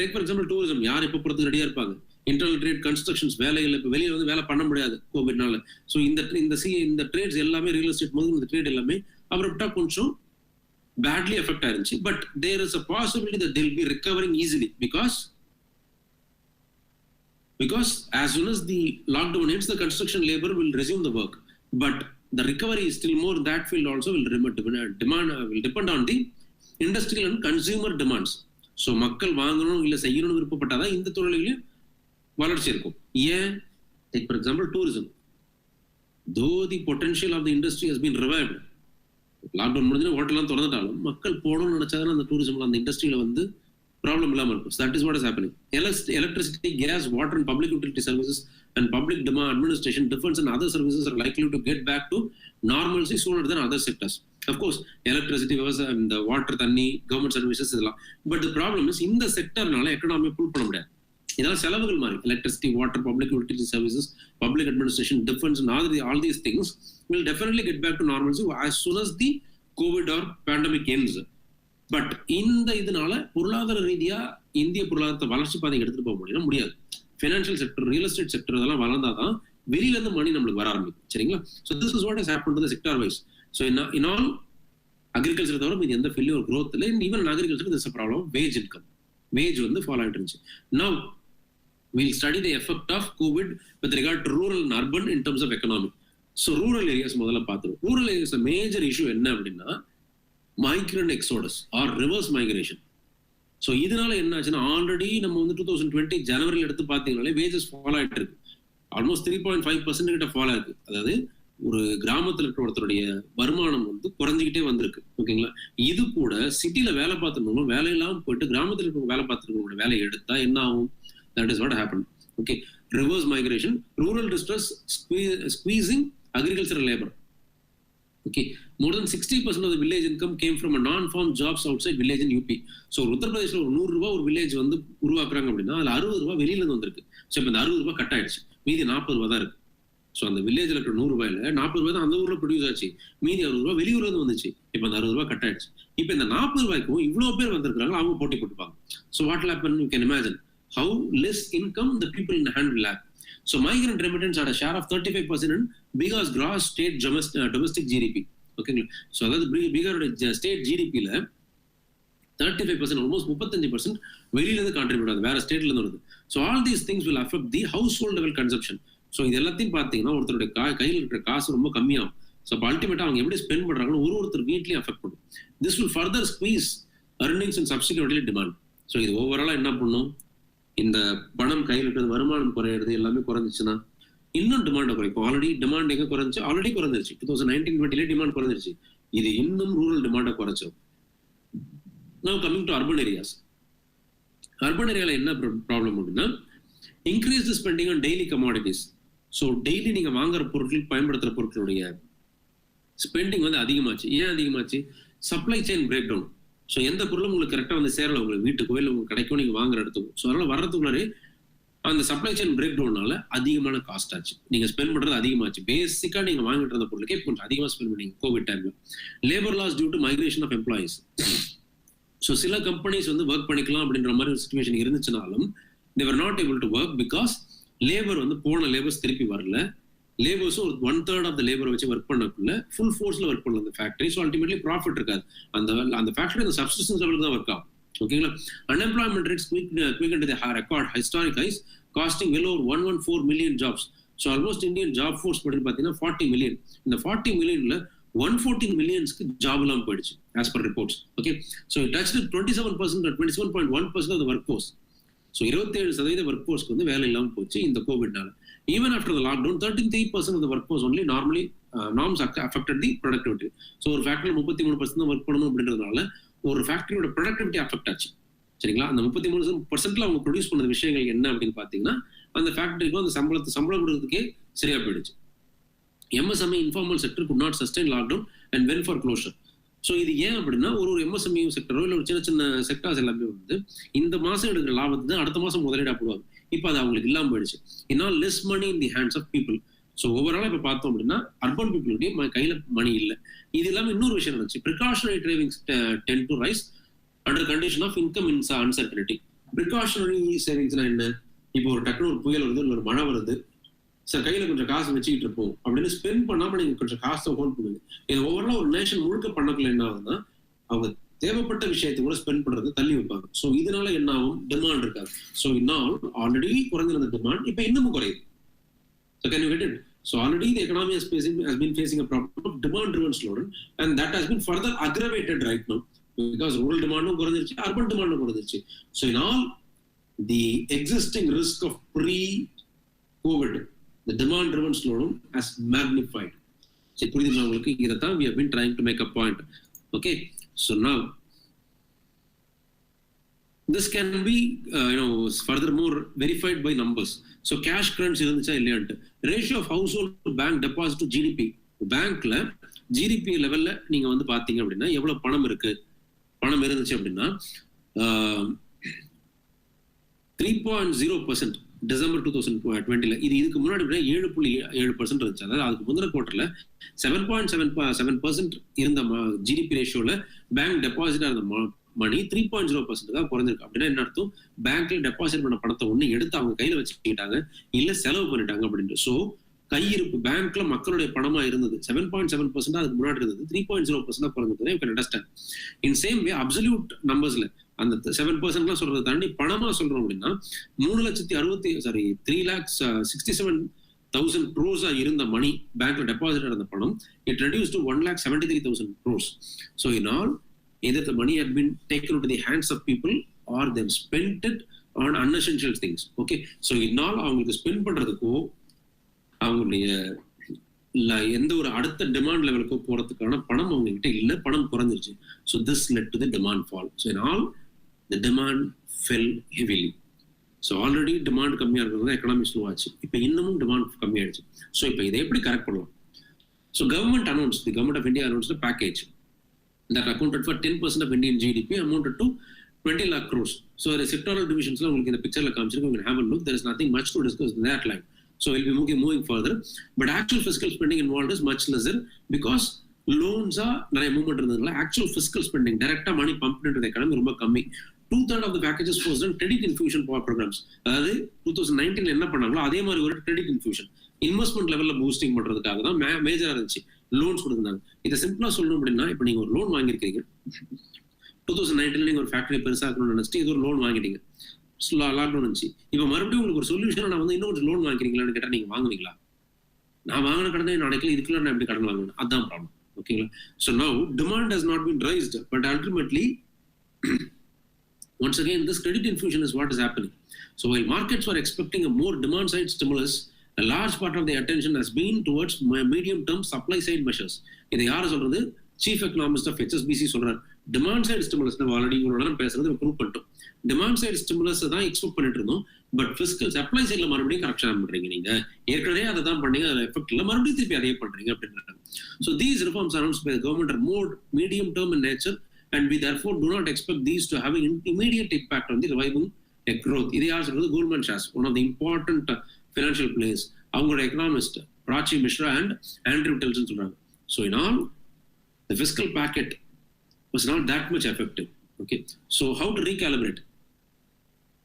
take for example tourism, யார் எப்போ போறதுக்கு ரெடியா இருப்பாங்க? இன்டர்னல் ட்ரேட், கன்ஸ்ட்ரக்ஷன்ஸ், வேலைகள் இப்போ வெளியே வந்து வேலை பண்ண முடியாது கோவிட்னால. ஸோ இந்த ட்ரேட்ஸ் எல்லாமே, ரியல் எஸ்டேட் முதல் இந்த ட்ரேட் எல்லாமே அப்புறம்ட்டா கொஞ்சம் பேட்லி எஃபெக்ட் ஆயிருச்சு. But there is a possibility that they'll be recovering easily because as soon as the lockdown ends, the construction labor will resume the work. But the recovery is still more. That field also will depend on the industrial and consumer demands. So மக்கள் வாங்கணும் இல்லை செய்யணும்னு விருப்பப்பட்டாதான் இந்த தொழில்களையும் வளர்ச்சி இருக்கும். ஏன்? Take for example tourism. Though the potential of the industry has been revived, lockdown முடிஞ்சு ஹோட்டல்லாம் திறந்துட்டாலும் மக்கள் போகணும்னு நினைச்சாதான் அந்த டூரிசம்ல அந்த இண்டஸ்ட்ரியில வந்து ப்ராப்ளம் இல்லாம இருக்கும். That is what is happening. Electricity, gas, water and public utility services and public demand administration, defense and other services are likely to get back to normalcy sooner than other sectors. Of course, electricity, the water, தண்ணி, government services இதெல்லாம். But the problem is இந்த செக்டர்னால எக்கனாமி புல் பண்ண முடியாது. இதெல்லாம் செலவுகள் மாதிரி. Electricity, water, public utility services, public administration, defence, all these things will definitely get back to normalcy as soon as the COVID or pandemic ends. But இந்த இதனால பொருளாதார ரீதியா இந்திய பொருளாதாரத்தை வளர்ச்சி பாதைக்கு எடுத்துட்டு போக முடியாது. Financial sector, real estate sector இதெல்லாம் வளர்ந்தாதான் வெளியில இருந்து மணி நம்மளுக்கு வர ஆரம்பிக்கும். சரிங்களா? So this is what has happen to the sector wise. So in all agriculture தவிர இது எந்த ஃபெயிலியர் growth இல்லை. Even agriculture this a problem. Wage income, wage வந்து ஃபாலோ ஆயிட்டு இருந்துச்சு. Now we'll study the effect of COVID with regard to rural and urban in terms of economy. So rural areas முதல்ல பார்த்துருவோம். rural areas a major issue என்ன அப்படின்னா migrant exodus or reverse migration. So இதனால என்ன ஆச்சுன்னா ஆல்ரெடி நம்ம வந்து 2020 ஜனவரியில் எடுத்து பார்த்தீங்கன்னாலே வேஜஸ் ஃபாலோ ஆகிட்டு இருக்கு. ஆல்மோஸ்ட் 3.5% கிட்ட ஃபாலோ இருக்கு. அதாவது ஒரு கிராமத்தில் இருக்கிற ஒருத்தருடைய வருமானம் வந்து குறைஞ்சிக்கிட்டே வந்திருக்கு. ஓகேங்களா? இது கூட சிட்டியில வேலை பார்த்துருந்தவங்களும் வேலையெல்லாம் போயிட்டு கிராமத்தில் இருக்கிற வேலை பார்த்துருக்கவங்களோட வேலையை எடுத்தா என்ன ஆகும்? That is what happened. Okay, reverse migration, rural distress squeezing agricultural labor. Okay, more than 60% of the village income came from a non-farm jobs outside village in UP. So உத்தர பிரதேஷ்ல ஒரு 100 ரூபாய் ஒரு வில்லேஜ் வந்து உருவாக்குறாங்க அப்படின்னா அதுல 60 ரூபாய் வெளியில இருந்து வந்திருக்கு. ஸோ இப்போ இந்த 60 ரூபாய் கட் ஆயிடுச்சு, மீதி 40 ரூபாய் தான் இருக்கு. ஸோ அந்த வில்லேஜ்ல இருக்கிற 100 ரூபாயில 40 ரூபாய் தான் அந்த ஊர்ல ப்ரொடியூஸ் ஆச்சு, மீதி 60 ரூபாய் வெளியூர்ல இருந்து வந்துச்சு. இப்போ அந்த 60 ரூபாய் கட் ஆயிடுச்சு. இப்போ இந்த 40 ரூபாய்க்கும் இவ்வளவு பேர் வந்திருக்காங்க, அவங்க போட்டி போட்டுப்பாங்க. So what will happen? You can imagine how less income the people in the hand will have. So migrant remittance had a share of 35% in Bihar gross state domestic GDP. Okay, so அதாவது Bihar state GDP ல 35%, almost 35% வெளியில இருந்து கான்ட்ரிபியூட் ஆகுது, வேற ஸ்டேட்ல இருந்து வருது. So all these things will affect the household level consumption. So இது எல்லாத்தையும் பார்த்தீங்கன்னா ஒருத்தருடைய கையில் இருக்கிற காசு ரொம்ப கம்மியாகும். ஸோ அப்போ அல்டிமேட்டாக அவங்க எப்படி ஸ்பெண்ட் பண்ணுறாங்களோ ஒருத்தர் வீட்லேயும் அஃபெக்ட் பண்ணும். This will further squeeze earnings and subsequently demand. So இது ஓவராலாக என்ன பண்ணும், இந்த பணம் கையில் இருக்கிறது, வருமானம் குறையிறது எல்லாமே குறைஞ்சிச்சுன்னா இன்னும் டிமாண்டை குறைக்கும். ஆல்ரெடி டிமாண்ட் எங்கே குறைஞ்சி, ஆல்ரெடி குறைஞ்சிருச்சு. 2019-20 டிமாண்ட் குறைஞ்சிருச்சு. இது இன்னும் ரூரல் டிமாண்டை குறைச்சிடும். Now coming to urban areas. Urban ஏரியாவில் என்ன ப்ராப்ளம் அப்படின்னா, increase the spending on daily commodities. So daily நீங்கள் வாங்குற பொருட்கள், பயன்படுத்துகிற பொருட்களுடைய ஸ்பெண்டிங் வந்து அதிகமாச்சு. ஏன் அதிகமாச்சு? Supply chain break down. So எந்த பொருளும் உங்களுக்கு கரெக்டாக வந்து சேரலை, உங்களுக்கு வீட்டுக்கு இல்லை உங்களுக்கு கிடைக்கும் நீங்கள் வாங்குற இடத்துக்கு. ஸோ அதனால் வர்றதுக்குள்ளாரே அந்த சப்ளை செயின் பிரேக் டவுனால அதிகமான காஸ்ட் ஆச்சு. நீங்கள் ஸ்பெண்ட் பண்ணுறது அதிகமாச்சு. பேசிக்காக நீங்கள் வாங்கிட்டு இருந்த பொருளுக்கே கொஞ்சம் அதிகமாக ஸ்பெண்ட் பண்ணீங்க கோவிட் டைமில். Labour loss due to migration of employees. So சில கம்பெனிஸ் வந்து ஒர்க் பண்ணிக்கலாம் அப்படின்ற மாதிரி ஒரு சுச்சுவேஷன் இருந்துச்சுனாலும் they were not able to work because labour வந்து போன லேபர்ஸ் திருப்பி வரல. லேபர்ஸும் ஒரு 1/3 ஆஃப் த லேபரை வச்சு ஒர்க் பண்ணக்குள்ள ஃபுல் ஃபோர்ஸ்ல ஒர்க் பண்ணல அந்த ஃபேக்டரி. ஸோ அல்டிமேட்லி ப்ராஃபிட் இருக்காது. அந்த ஃபேக்டரி அந்த சப்சிஸ்டன்ஸ் லெவலுக்கு தான் ஒர்க் ஆகும். ஓகேங்களா? Unemployment rates quick to record historic highs, casting well over 114 million jobs. So almost Indian job force பற்றி பார்த்தீங்கன்னா 40 million. இந்த 40 millionல 114 millionsக்கு ஜாப் எல்லாம் போயிடுச்சு as per reports. Okay, so it touched 27% or 27.1% of the workforce. So 27% workforce வந்து வேலை இல்லாம போச்சு இந்த கோவிட்னால. Even after the lockdown, 33% of the workforce only normally norms affected the productivity. So ஒரு ஃபேக்டரியில் 33% தான் ஒர்க் பண்ணணும் அப்படின்றதுனால ஒரு ஃபேக்டரியோட ப்ரொடக்டிவிட்டி அஃபெக்ட் ஆச்சு. சரிங்களா? அந்த 33%ல அவங்க ப்ரொடியூஸ் பண்ண விஷயங்கள் என்ன அப்படின்னு பார்த்தீங்கன்னா, அந்த ஃபேக்டரிக்கும் அந்த சம்பளம் கொடுக்கறதுக்கே சரியா போயிடுச்சு. MSME informal sector could not sustain lockdown and went for closure. So இது ஏன் அப்படின்னா, ஒரு MSME செக்டரோ இல்லை ஒரு சின்ன சின்ன செக்டர்ஸ் எல்லாமே வந்து இந்த மாதம் எடுக்கிற லாபத்தை தான் அடுத்த மாதம் முதலீடாக போடுவாங்க. இப்போ அது அவங்களுக்கு இல்லாமல் போயிடுச்சு. இன்னும் less money in the hands of people. So ஓவராலாக இப்போ பார்த்தோம் அப்படின்னா அர்பன் பீப்புளுடைய கையில் மணி இல்லை. இது இல்லாமல் இன்னொரு விஷயம் இருந்துச்சு, precautionary savings tend to rise under condition of income uncertainty. Precautionary சேவிங்ஸ்னா என்ன? இப்போ ஒரு டக்குனு ஒரு புயல் வருது, இல்லை ஒரு மழை வருது, சார் கையில கொஞ்சம் காசு வச்சுக்கிட்டு இருப்போம் அப்படின்னு ஸ்பெண்ட் பண்ணாம நீங்க கொஞ்சம் காசை ஹோல்ட் பண்ணுங்க. இது ஓவரால் ஒரு நேஷன் முழுக்க பண்ணக்குள்ள என்ன ஆகுதுன்னா, அவங்க தேவைப்பட்ட விஷயத்தை கூட ஸ்பெண்ட் பண்றது தள்ளி வைப்பாங்க. ஸோ இதனால என்ன ஆகும்? டிமாண்ட் இருக்காது. ஸோ இன்னும் ஆல்ரெடி குறைஞ்சிருந்த டிமாண்ட் இப்போ இன்னமும் குறையுது. So can you get it? So already the economy has been facing a problem of demand driven slowdown, and that has been further aggravated right now because rural demand குறைஞ்சிருச்சு, urban demand குறைஞ்சிருச்சு. So in all the existing risk of pre-COVID, the demand driven slowdown has magnified. So புரியுதுங்களா உங்களுக்கு? இதைத்தான் we have been trying to make a point. Okay, so now this can be furthermore verified by numbers. So cash crunch இருந்துச்சா இல்லையான்ட்டு. Ratio of household bank deposit to GDP. பேங்க்ல GDP லெவல்ல நீங்க வந்து பாத்தீங்க அப்படின்னா எவ்வளவு பணம் இருந்துச்சு அப்படின்னா 3.0% டிசம்பர் 2020ல. இது இதுக்கு முன்னாடி 7.7% இருந்துச்சு. அதாவது அதுக்கு முந்தின குவார்டர்ல 7.7% இருந்த ஜிடிபி ரேஷியோல பேங்க் டெபாசிட்டா இருந்த மணி 3.0% தான் குறைஞ்சிருக்கு. அப்படின்னா என்ன அர்த்தம்? பேங்க்ல டெபாசிட் பண்ண பணத்தை ஒண்ணு எடுத்து அவங்க கையில வச்சுக்கிட்டாங்க, இல்ல செலவு பண்ணிட்டாங்க அப்படின்ட்டு. ஸோ கையிருப்பு பேங்க்ல மக்களுடைய பணமா இருந்தது 7.7% அதுக்கு முன்னாடி இருந்தது, 3.0% தான் குறைஞ்சிருக்கு. இன் சேம் வே அப்சல்யூட் நம்பர்ஸ்ல அந்த 7% சொல்றதை தாண்டி பணமா சொல்றோம் அப்படின்னா 3,67,000 crores இருந்த மணி பேங்க்ல டெபாசிட் இருந்த பணம் it reduce to 1,73,000 crores. So in all, either the money had been taken into the hands of people or they spent it on unessential things. Okay, so in all அவங்களுக்கு ஸ்பெண்ட் பண்றதுக்கோ அவங்களுடைய எந்த ஒரு அடுத்த டிமாண்ட் லெவலுக்கோ போறதுக்கான பணம் அவங்க கிட்ட இல்ல, பணம் குறைஞ்சிருச்சு. So this led to the demand fall. So in all, the demand fell heavily. So already demand கம்மியா இருக்கிறது எக்கனாமி ஸ்லோ ஆச்சு. இப்போ இன்னமும் டிமாண்ட் கம்மியாயிடுச்சு. ஸோ இப்போ இதை எப்படி கரெக்ட் பண்ணலாம்? So government announced, the government of India announced a package that accounted for 10% of Indian GDP, amounted to 20 lakh crores. So the sectoral divisions உங்களுக்கு இந்த பிக்சர்ல காமிச்சிருக்கோம், you can have a look. There is nothing much to discuss in that line. So we'll be moving further, but actual fiscal spending involved is much lesser because loans are நிறைய மூவ்மெண்ட் இருந்ததுனால actual fiscal spending டைரக்டா மணி பம்ப் into the economy ரொம்ப கம்மி. 2/3 of the packages was done credit infusion programs. அதாவது 2019 என்ன பண்ணாங்களோ அதே மாதிரி ஒரு credit infusion இன்வெஸ்ட்மெண்ட் லெவல்ல பூஸ்டிங் பண்றதுக்காக தான் மேஜரா இருந்துச்சு. லோன்ஸ் கொடுக்குறாங்க. இதை சிம்பிளா சொல்லணும் அப்படின்னா, இப்போ நீங்க ஒரு லோன் வாங்கியிருக்கீங்க 2019 நீங்க ஒரு ஃபேக்டரி பெருசாக்கணும்னு நினைச்சிட்டு இது ஒரு லோன் வாங்கிட்டீங்க, லாக்டவுன் இருந்துச்சு. இப்போ மறுபடியும் உங்களுக்கு ஒரு சொல்யூஷன் நான் வந்து இன்னும் லோன் வாங்கிக்கிறீங்களான்னு கேட்டா நீங்க வாங்குவீங்களா? நான் வாங்கின கடனை நான் அடைக்கல, இதுக்குள்ள நான் எப்படி கடன் வாங்கணும், அதுதான் ப்ராப்ளம். ஓகேங்களா? So now demand has not been raised, but ultimately once again this credit infusion is what is happening. So while markets were expecting a more demand side stimulus, a large part of the attention has been towards medium term supply side measures. இதை யார் சொல்றது? சீஃப் எக்கனாமிஸ்ட் ஆஃப் HSBC சொல்றாரு. டிமாண்ட் சைடு ஸ்டிமுலஸ் நம்ம ஆல்ரெடி உங்களோட பேசுறது ப்ரூவ் பண்ணிட்டோம். டிமாண்ட் சைடு ஸ்டிமுலஸ் தான் எக்ஸ்பெக்ட் பண்ணிட்டு இருந்தோம். பட் பிஸ்கல் சப்ளை சைட்ல மறுபடியும் கரெக்ஷன் பண்றீங்க. நீங்க ஏற்கனவே அதை தான் பண்ணீங்க, அதில் எஃபெக்ட் இல்லை, மறுபடியும் திருப்பி அதே பண்றீங்க அப்படின்றாங்க. So these reforms announced by the government are more medium term in nature and we therefore do not expect these to have an immediate impact on the reviving growth. இதை யார் சொல்றது? கோல்ட்மேன் சாக்ஸ், one of the important financial players. அவங்களோட economist Prachi Mishra and Andrew Delson சொல்றாங்க. So in all the fiscal packet was not that much effective. Okay, so how to recalibrate?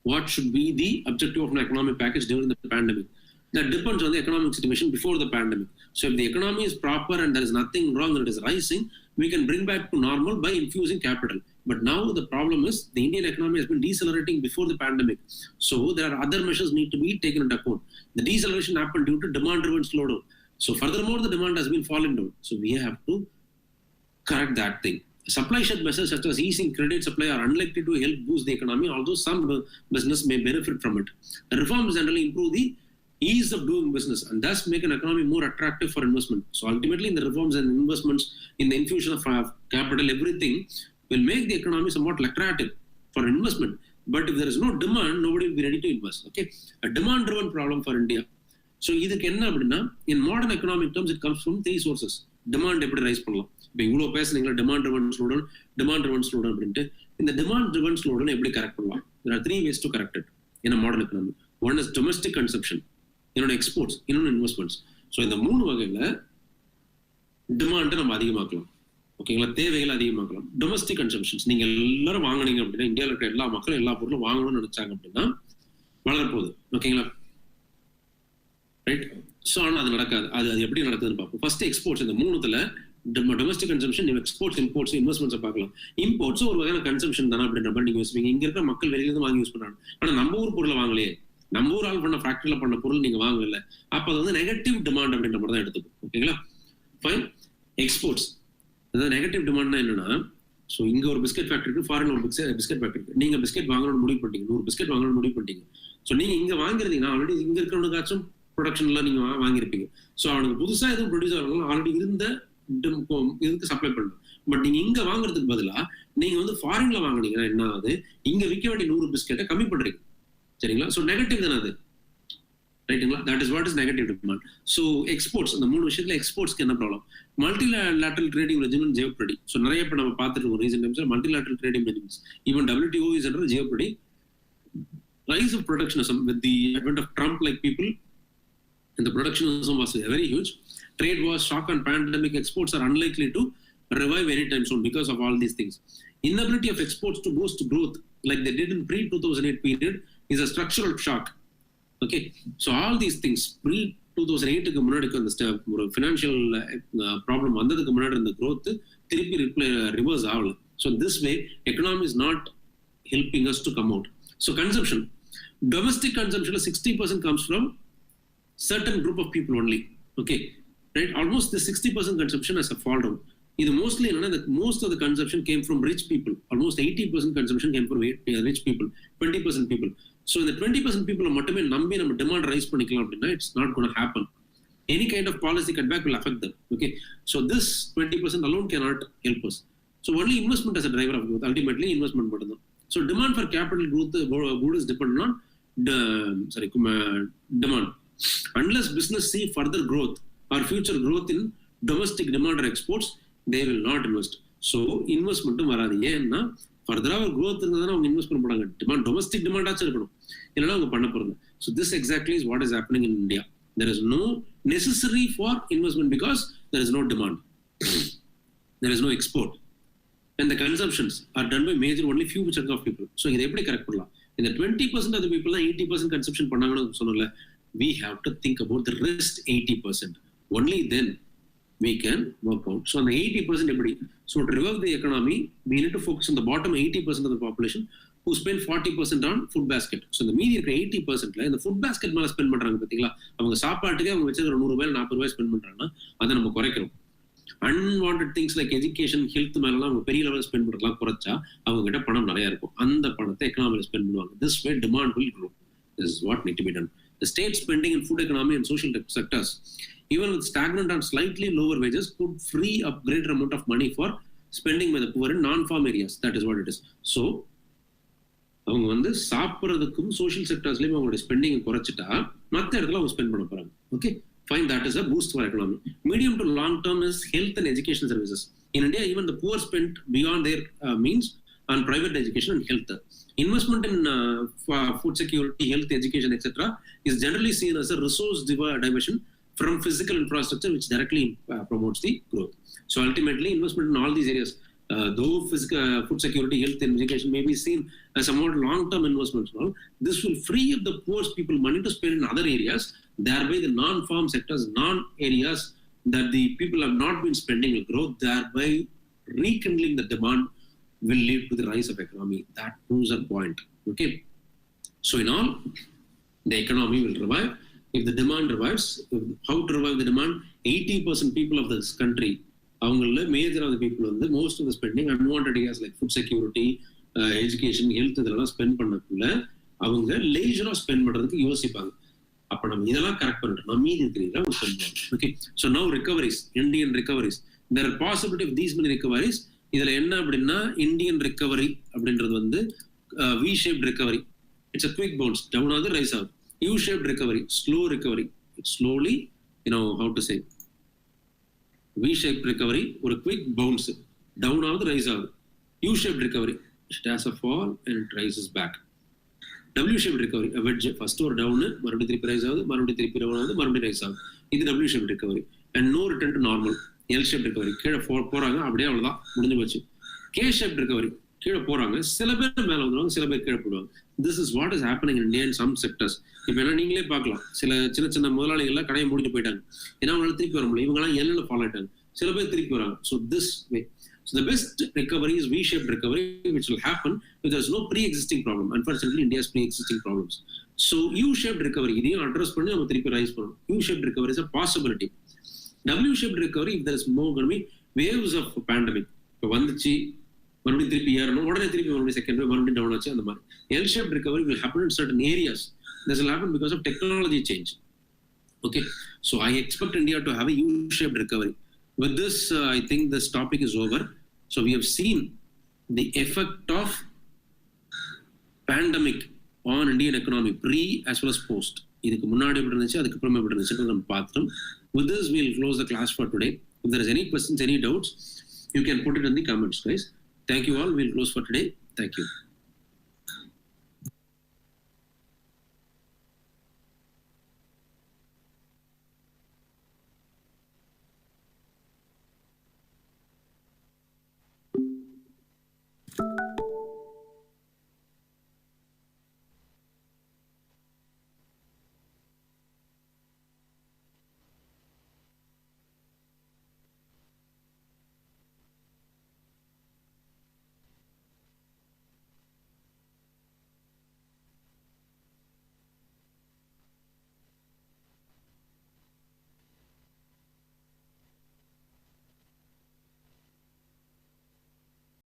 What should be the objective of an economic package during the pandemic? That depends on the economic situation before the pandemic. So if the economy is proper and there is nothing wrong and it is rising, we can bring back to normal by infusing capital. But now the problem is the Indian economy has been decelerating before the pandemic. So there are other measures need to be taken into account. The deceleration happened due to demand-driven slowdown. So furthermore, the demand has been falling down. So we have to correct that thing. Supply side measures such as easing credit supply are unlikely to help boost the economy, although some business may benefit from it. The reforms generally improve the ease of doing business and thus make an economy more attractive for investment. So ultimately, in the reforms and investments, in the infusion of capital, everything will make the economy somewhat attractive for investment. But if there is no demand, nobody will be ready to invest. Okay, a demand-driven problem for India. So இதுக்கு என்ன அப்படின்னா, in modern economic terms, it comes from three sources. Demand எப்படி ரைஸ் பண்ணலாம்? இப்போ இவ்வளோ பேசுனீங்களா டிமாண்ட் ட்ரிவன் ஸ்லோடவுன் அப்படின்ட்டு. இந்த டிமாண்ட் ட்ரிவன் ஸ்லோடவுன் எப்படி கரெக்ட் பண்ணலாம்? there are three ways to correct it in a modern economy. One is domestic consumption, இன்னொன்று எக்ஸ்போர்ட்ஸ், இன்னொன்று இன்வெஸ்ட்மெண்ட்ஸ். ஸோ இந்த மூணு வகையில் டிமாண்டை நம்ம அதிகமாக்கலாம். ஓகேங்களா? தேவைகளை அதிகமாக்கலாம். டொமஸ்டிக் கன்சம்ஷன்ஸ், நீங்க எல்லாரும் வாங்கினீங்க அப்படின்னா, இந்தியாவில் இருக்கிற எல்லா மக்களும் எல்லா பொருளும் வாங்கணும்னு நினைச்சாங்க அப்படின்னா வளரப்போகுது. ஓகேங்களா? ரைட். ஸோ ஆனால் அது நடக்காது. அது எப்படி நடக்குதுன்னு பார்ப்போம். First exports. இந்த மூணுத்துல டொமஸ்டிக் கன்சம்ஷன், எக்ஸ்போர்ட்ஸ், இம்போர்ட்ஸ், இன்வெஸ்ட்மெண்ட்ஸை பார்க்கலாம். இம்போர்ட்ஸ் ஒரு வகையான கன்சம்ஷன் தானே அப்படின்ற மாதிரி நீங்க யோசிப்பீங்க. இங்க இருக்கிற மக்கள் வெளியிலிருந்து வாங்கி யூஸ் பண்றாங்க. ஆனா நம்ம ஊர் பொருளை வாங்கலையே, நம்ம ஊர் ஆள் பண்ண ஃபேக்டரியில பண்ண பொருள் நீங்க வாங்கல, அப்ப அது வந்து நெகட்டிவ் டிமாண்ட் அப்படின்ற மாதிரி தான் எடுத்துக்கும். ஓகேங்களா? ஃபைன். எக்ஸ்போர்ட்ஸ், அதாவது நெகட்டிவ் டிமாண்ட்னா என்னன்னா, ஸோ இங்க ஒரு பிஸ்கெட் ஃபேக்டரி இருக்கு, ஃபாரின்ல ஒரு பிஸ்கெட் ஃபேக்டரி இருக்கு. நீங்க பிஸ்கெட் வாங்கணும்னு முடிவு பண்ணிட்டீங்க, 100 பிஸ்கெட் வாங்கணும்னு முடிவு பண்ணிட்டீங்க. ஸோ நீங்க இங்க வாங்கிருந்தீங்கன்னா ஆல்ரெடி இங்க இருக்கிறவனுக்காச்சும் ப்ரொடக்ஷன்ல நீங்க வாங்கியிருப்பீங்க. ஸோ அவனுக்கு புதுசா எதுவும் ப்ரொடியூஸ் ஆகணும், ஆல்ரெடி இருந்த இதுக்கு சப்ளை பண்ணணும். பட் நீங்க இங்க வாங்குறதுக்கு பதிலா நீங்க வந்து ஃபாரின்ல வாங்கினீங்கன்னா என்ன ஆகுது, இங்க விற்க வேண்டிய 100 பிஸ்கெட்டை கம்மி பண்றீங்க. சரிங்களா? ஸோ நெகட்டிவ் தானே அது, ரைட்டுங்களா? That is what is negative demand. So exports, அந்த மூணு விஷயத்துல எக்ஸ்போர்ட்ஸ்க்கு என்ன problem? Multilateral trading regime jeopardy. So நிறைய இப்போ நம்ம பார்த்துட்டு இருக்கோம் ரீசன்ட் டைம்ஸ்ல multilateral trading regimes. Even WTO is under jeopardy. Rise of protectionism with the advent of Trump like people, and the protectionism was very huge. Trade wars, shock and pandemic, exports are unlikely to revive anytime soon because of all these things. Inability of exports to boost growth like they did in pre-2008 period is a structural shock. Okay, so all these things pre-2008 க்கு முன்னாடி அந்த financial problem வந்ததுக்கு முன்னாடி இருந்த growth திருப்பி reverse ஆகல. So this way economy is not helping us to come out. So consumption, domestic consumption 60% comes from certain group of people only. Okay, right? Almost the 60% consumption has a fall down. This mostly most of the consumption came from rich people. Almost 80% consumption came from rich people, 20% people. So the 20% people மட்டுமே நம்பி நம்ம demand rise பண்ணிக்கலாம் அப்படின்னா it's not going to happen. Any kind of policy cutback will affect them. Okay, so this 20% alone cannot help us. So only investment as a driver of growth. Ultimately investment மட்டும்தான். So demand for capital growth good is dependent on demand. Unless business see further growth or future growth in domestic demand or exports, they will not invest. So investment வராது. ஏன்னா ஃபர்தரா ஒரு growth இருந்தாதான் அவங்க இன்வெஸ்ட் பண்ண போறாங்க. டிமாண்ட் டொமஸ்டிக் டிமாண்டாச்சும் இருக்கணும், இல்லைன்னா அவங்க பண்ண போறாங்க. So this exactly is what is happening in India. There is no necessary for investment because there is no demand. There is no export. And the consumptions are done by major only few chunk of people. So இதை எப்படி கரெக்ட் பண்ணலாம்? இந்த 20% of the people தான் 80% கன்சம்ஷன் பண்ணாங்கன்னு சொன்னல. We have to think about the rest 80%. Only then we can work out. So on the 80% everybody. So to revive the economy, we need to focus on the bottom 80% of the population who spend 40% on food basket. So இந்த மீதி இருக்கிற 80%ல இந்த ஃபுட் பேஸ்கெட் மேல ஸ்பெண்ட் பண்றாங்க பாத்தீங்களா, அவங்க சாப்பாட்டுக்கே அவங்க வச்சு ₹100 ₹40 ஸ்பெண்ட் பண்றாங்கன்னா அதை நம்ம குறைக்கிறோம். Unwanted things like education, health மேலாம் அவங்க பெரிய லெவலில் ஸ்பெண்ட் பண்றதுலாம் குறைச்சா அவங்க கிட்ட பணம் நிறைய இருக்கும். அந்த பணத்தை எக்கனாமில ஸ்பெண்ட் பண்ணுவாங்க. This way demand will grow. This is what need to be done. The state spending in food economy and social sectors, even with stagnant and slightly lower wages, could free up greater amount of money for spending by the poor in non-farm areas. That is what it is. So அவங்க வந்து சாப்பிட்றதுக்கும் சோஷியல் செக்டர்ஸ்லயும் அவங்களுடைய ஸ்பெண்டிங் குறைச்சிட்டா மற்ற இடத்துல அவங்க ஸ்பெண்ட் பண்ண போறாங்க. Okay, fine, that is a boost for economy. Medium to long term is health and education services. In India, even the poor spend beyond their means on private education and health. Investment in food security, health, education, etc. is generally seen as a resource diversion from physical infrastructure, which directly promotes the growth. So ultimately, investment in all these areas, though physical, food security, health, and education may be seen as somewhat long-term investments, this will free up the poor people money to spend in other areas. Thereby, the non-farm sectors, non-areas that the people have not been spending will grow. Thereby, rekindling the demand will lead to the rise of economy. That proves our point. Okay. So in all, the economy will revive. If the demand revives, how to revive the demand? 80% people of this country, அவங்கள மேஜர் ஆஃப் த பீப்புள் வந்து most of the spending unwanted areas like food security, education, health இதெல்லாம் ஸ்பெண்ட் பண்ணக்குள்ள அவங்க லேஜரா ஸ்பெண்ட் பண்றதுக்கு யோசிப்பாங்க. அப்ப நம்ம இதெல்லாம் கரெக்ட் பண்ணிட்டோம், நம்ம மீதி இருக்கிறீங்களா ஸ்பெண்ட் பண்ணுவோம். Okay, so now recoveries, Indian recoveries, there are possibility of these many recoveries. இதுல என்ன அப்படின்னா இந்தியன் ரிகவரி அப்படின்றது வந்து V shape recovery. It's a quick bounce, down ஆகுது ரைஸ் ஆகுது. U shape recovery, slow recovery, it's slowly how to say V-shaped recovery, ஒரு quick bounce, down ஆகுது ரைஸ் ஆகுது. U-shaped recovery, it has a fall and it rises back. W-shaped recovery, a wedge, first ஒரு டவுன், மறுபடியும் திருப்பி ரைஸ் ஆகுது, மறுபடியும் திருப்பி டவுன் ஆகுது, மறுபடியும் ரைஸ் ஆகுது. இது W-shaped recovery. And no return to normal. L-shaped recovery, கீழே போறாங்க, அப்படியே அவ்வளவுதான் முடிஞ்சு போச்சு. K-shaped recovery, கீழே போறாங்க, சில பேர் மேல வந்துடுவாங்க, சில பேர் கீழே போடுவாங்க. This is what is happening in India in some sectors. இப்ப என்ன நீங்களே பார்க்கலாம், சில சின்ன சின்ன முதலாளிகள்லாம் கடையை மூடிட்டு போயிட்டாங்க, ஏன்னா அவங்களால திருப்பி வர முடியல, இவங்கெல்லாம் எல்லாம் ஃபாலோ ஆயிட்டாங்க, சில பேர் திருப்பி வராங்க. So this way, so the best recovery is V-shaped recovery, which will happen if there is no pre-existing problem. Unfortunately, India has pre-existing problems. So U-shaped recovery, இதையும் அட்ரஸ் பண்ணி நம்ம திருப்பி ரைஸ் பண்ணணும். U-shaped recovery is a possibility. W-shaped recovery, if there is more going to be waves of pandemic, இப்போ வந்துச்சு மறுபடியும் திருப்பி ஏறணும், உடனே திருப்பி மறுபடியும் செகண்ட் வேவ், மறுபடியும் டவுன் ஆச்சு, அந்த மாதிரி. L-shaped recovery will happen in certain areas. This will happen because of technology change. Okay, so I expect India to have a U-shaped recovery. With this, I think this topic is over. So we have seen the effect of pandemic on Indian economy, pre as well as post. இதுக்கு முன்னாடி எப்படி இருந்துச்சு, அதுக்கு அப்புறமா எப்படி இருந்துச்சு நம்ம பார்த்தோம். With this, we'll close the class for today. If there is any questions, any doubts, you can put it in the comments, guys. Thank you all. We'll close for today. Thank you.